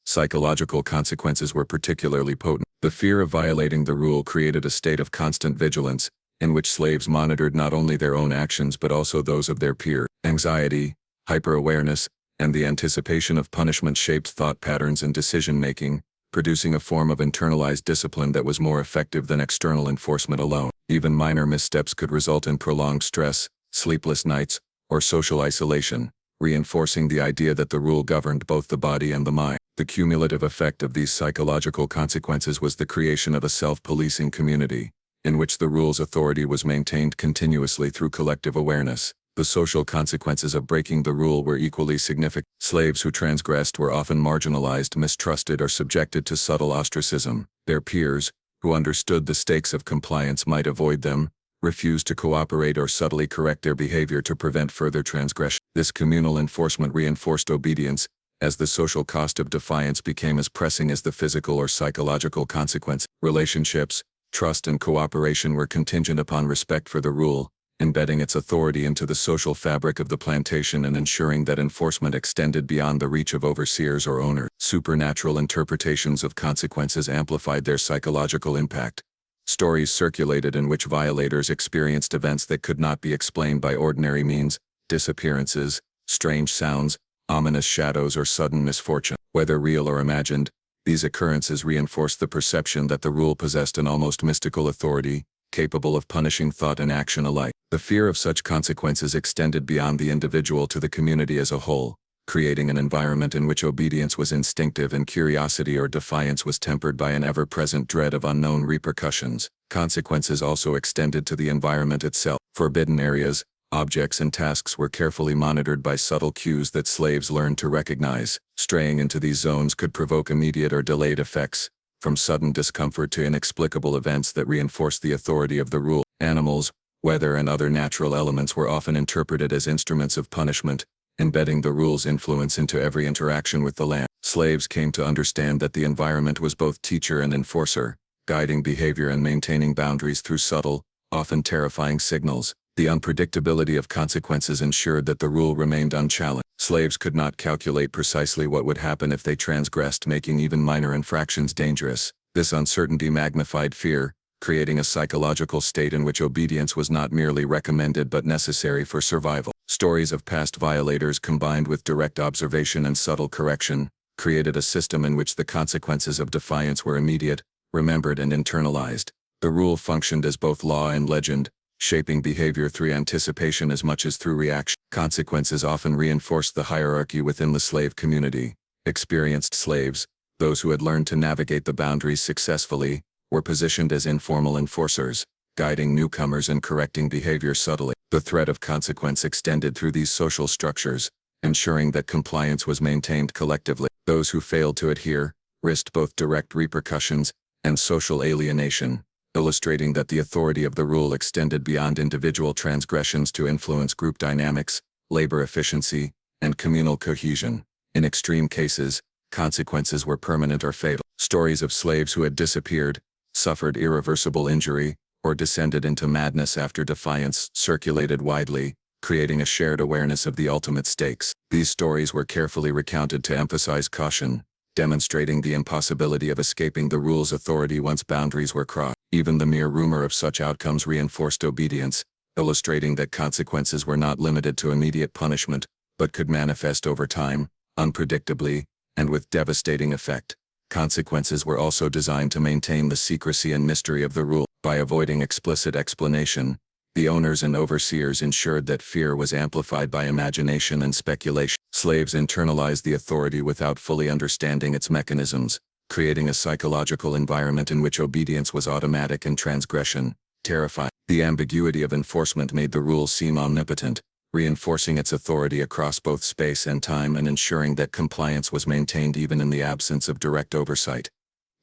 S1: Psychological consequences were particularly potent. The fear of violating the rule created a state of constant vigilance, in which slaves monitored not only their own actions but also those of their peers. Anxiety, hyper-awareness, and the anticipation of punishment shaped thought patterns and decision-making, producing a form of internalized discipline that was more effective than external enforcement alone. Even minor missteps could result in prolonged stress, sleepless nights, or social isolation, reinforcing the idea that the rule governed both the body and the mind. The cumulative effect of these psychological consequences was the creation of a self-policing community, in which the rule's authority was maintained continuously through collective awareness. The social consequences of breaking the rule were equally significant. Slaves who transgressed were often marginalized, mistrusted, or subjected to subtle ostracism. Their peers, who understood the stakes of compliance, might avoid them, refuse to cooperate, or subtly correct their behavior to prevent further transgression. This communal enforcement reinforced obedience, as the social cost of defiance became as pressing as the physical or psychological consequence. Relationships, trust, and cooperation were contingent upon respect for the rule, embedding its authority into the social fabric of the plantation and ensuring that enforcement extended beyond the reach of overseers or owners. Supernatural interpretations of consequences amplified their psychological impact. Stories circulated in which violators experienced events that could not be explained by ordinary means: disappearances, strange sounds, ominous shadows, or sudden misfortune. Whether real or imagined, these occurrences reinforced the perception that the rule possessed an almost mystical authority, capable of punishing thought and action alike. The fear of such consequences extended beyond the individual to the community as a whole, creating an environment in which obedience was instinctive and curiosity or defiance was tempered by an ever-present dread of unknown repercussions. Consequences also extended to the environment itself. Forbidden areas, objects, and tasks were carefully monitored by subtle cues that slaves learned to recognize. Straying into these zones could provoke immediate or delayed effects, from sudden discomfort to inexplicable events that reinforced the authority of the rule. Animals, weather, and other natural elements were often interpreted as instruments of punishment, embedding the rule's influence into every interaction with the land. Slaves came to understand that the environment was both teacher and enforcer, guiding behavior and maintaining boundaries through subtle, often terrifying signals. The unpredictability of consequences ensured that the rule remained unchallenged. Slaves could not calculate precisely what would happen if they transgressed, making even minor infractions dangerous. This uncertainty magnified fear, creating a psychological state in which obedience was not merely recommended but necessary for survival. Stories of past violators combined with direct observation and subtle correction created a system in which the consequences of defiance were immediate, remembered, and internalized. The rule functioned as both law and legend, shaping behavior through anticipation as much as through reaction. Consequences often reinforced the hierarchy within the slave community. Experienced slaves, those who had learned to navigate the boundaries successfully, were positioned as informal enforcers, guiding newcomers and correcting behavior subtly. The threat of consequence extended through these social structures, ensuring that compliance was maintained collectively. Those who failed to adhere risked both direct repercussions and social alienation, illustrating that the authority of the rule extended beyond individual transgressions to influence group dynamics, labor efficiency, and communal cohesion. In extreme cases, consequences were permanent or fatal. Stories of slaves who had disappeared, suffered irreversible injury, or descended into madness after defiance circulated widely, creating a shared awareness of the ultimate stakes. These stories were carefully recounted to emphasize caution, demonstrating the impossibility of escaping the rule's authority once boundaries were crossed. Even the mere rumor of such outcomes reinforced obedience, illustrating that consequences were not limited to immediate punishment, but could manifest over time, unpredictably, and with devastating effect. Consequences were also designed to maintain the secrecy and mystery of the rule. By avoiding explicit explanation, the owners and overseers ensured that fear was amplified by imagination and speculation. Slaves internalized the authority without fully understanding its mechanisms, creating a psychological environment in which obedience was automatic and transgression terrifying. The ambiguity of enforcement made the rule seem omnipotent, reinforcing its authority across both space and time and ensuring that compliance was maintained even in the absence of direct oversight.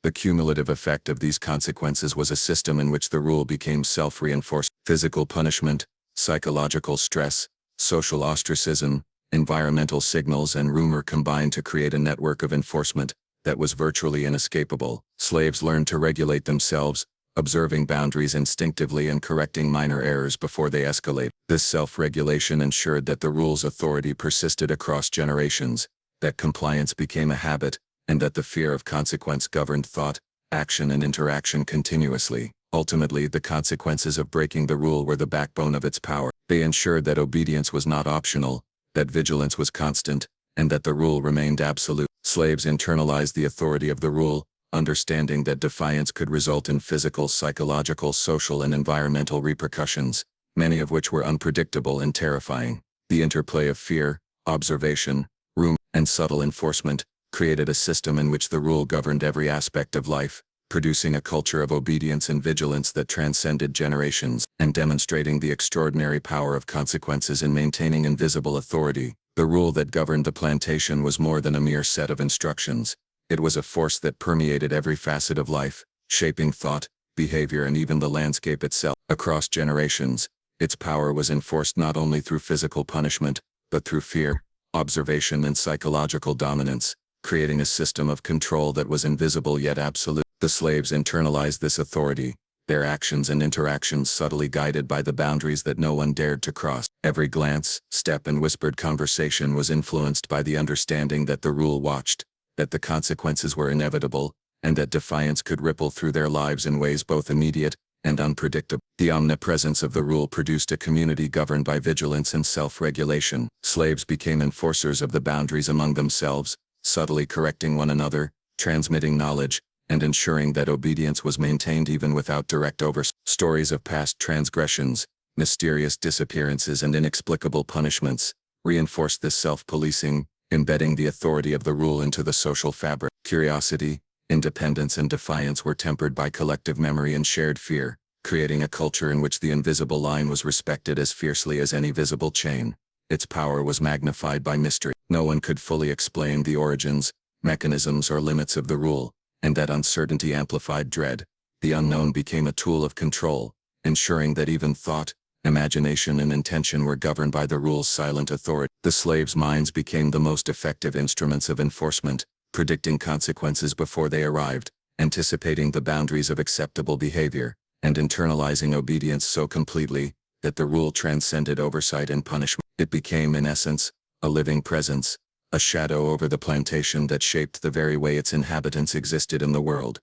S1: The cumulative effect of these consequences was a system in which the rule became self-reinforced. Physical punishment, psychological stress, social ostracism, environmental signals and rumor combined to create a network of enforcement that was virtually inescapable. Slaves learned to regulate themselves, observing boundaries instinctively and correcting minor errors before they escalate. This self-regulation ensured that the rule's authority persisted across generations, that compliance became a habit, and that the fear of consequence governed thought, action and interaction continuously. Ultimately, the consequences of breaking the rule were the backbone of its power. They ensured that obedience was not optional, that vigilance was constant, and that the rule remained absolute. Slaves internalized the authority of the rule, understanding that defiance could result in physical, psychological, social and environmental repercussions, many of which were unpredictable and terrifying. The interplay of fear, observation, rumor, and subtle enforcement created a system in which the rule governed every aspect of life, producing a culture of obedience and vigilance that transcended generations, and demonstrating the extraordinary power of consequences in maintaining invisible authority. The rule that governed the plantation was more than a mere set of instructions. It was a force that permeated every facet of life, shaping thought, behavior and even the landscape itself. Across generations, its power was enforced not only through physical punishment, but through fear, observation and psychological dominance, creating a system of control that was invisible yet absolute. The slaves internalized this authority, their actions and interactions subtly guided by the boundaries that no one dared to cross. Every glance, step and whispered conversation was influenced by the understanding that the rule watched, that the consequences were inevitable, and that defiance could ripple through their lives in ways both immediate and unpredictable. The omnipresence of the rule produced a community governed by vigilance and self-regulation. Slaves became enforcers of the boundaries among themselves, subtly correcting one another, transmitting knowledge, and ensuring that obedience was maintained even without direct oversight. Stories of past transgressions, mysterious disappearances and inexplicable punishments reinforced this self-policing, embedding the authority of the rule into the social fabric. Curiosity, independence and defiance were tempered by collective memory and shared fear, creating a culture in which the invisible line was respected as fiercely as any visible chain. Its power was magnified by mystery. No one could fully explain the origins, mechanisms or limits of the rule, and that uncertainty amplified dread. The unknown became a tool of control, ensuring that even thought, imagination and intention were governed by the rule's silent authority. The slaves' minds became the most effective instruments of enforcement, predicting consequences before they arrived, anticipating the boundaries of acceptable behavior, and internalizing obedience so completely that the rule transcended oversight and punishment. It became, in essence, a living presence, a shadow over the plantation that shaped the very way its inhabitants existed in the world.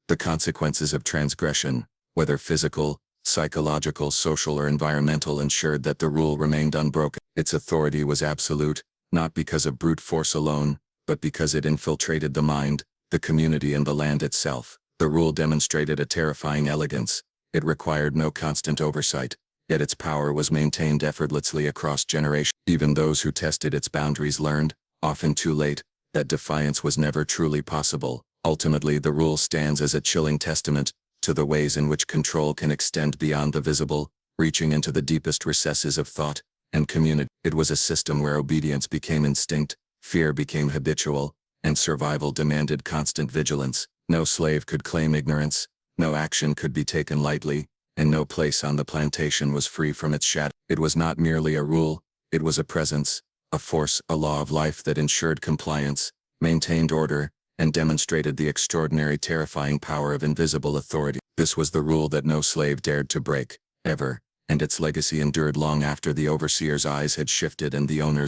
S1: The consequences of transgression, whether physical, psychological, social or environmental, ensured that the rule remained unbroken. Its authority was absolute, not because of brute force alone, but because it infiltrated the mind, the community and the land itself. The rule demonstrated a terrifying elegance. It required no constant oversight, yet its power was maintained effortlessly across generations. Even those who tested its boundaries learned, often too late, that defiance was never truly possible. Ultimately, the rule stands as a chilling testament to the ways in which control can extend beyond the visible, reaching into the deepest recesses of thought and community. It was a system where obedience became instinct, fear became habitual, and survival demanded constant vigilance. No slave could claim ignorance, no action could be taken lightly, and no place on the plantation was free from its shadow. It was not merely a rule, it was a presence,
S2: A force, a law of life that ensured compliance, maintained order, and demonstrated the extraordinary terrifying power of invisible authority. This was the rule that no slave dared to break, ever, and its legacy endured long after the overseer's eyes had shifted and the owner's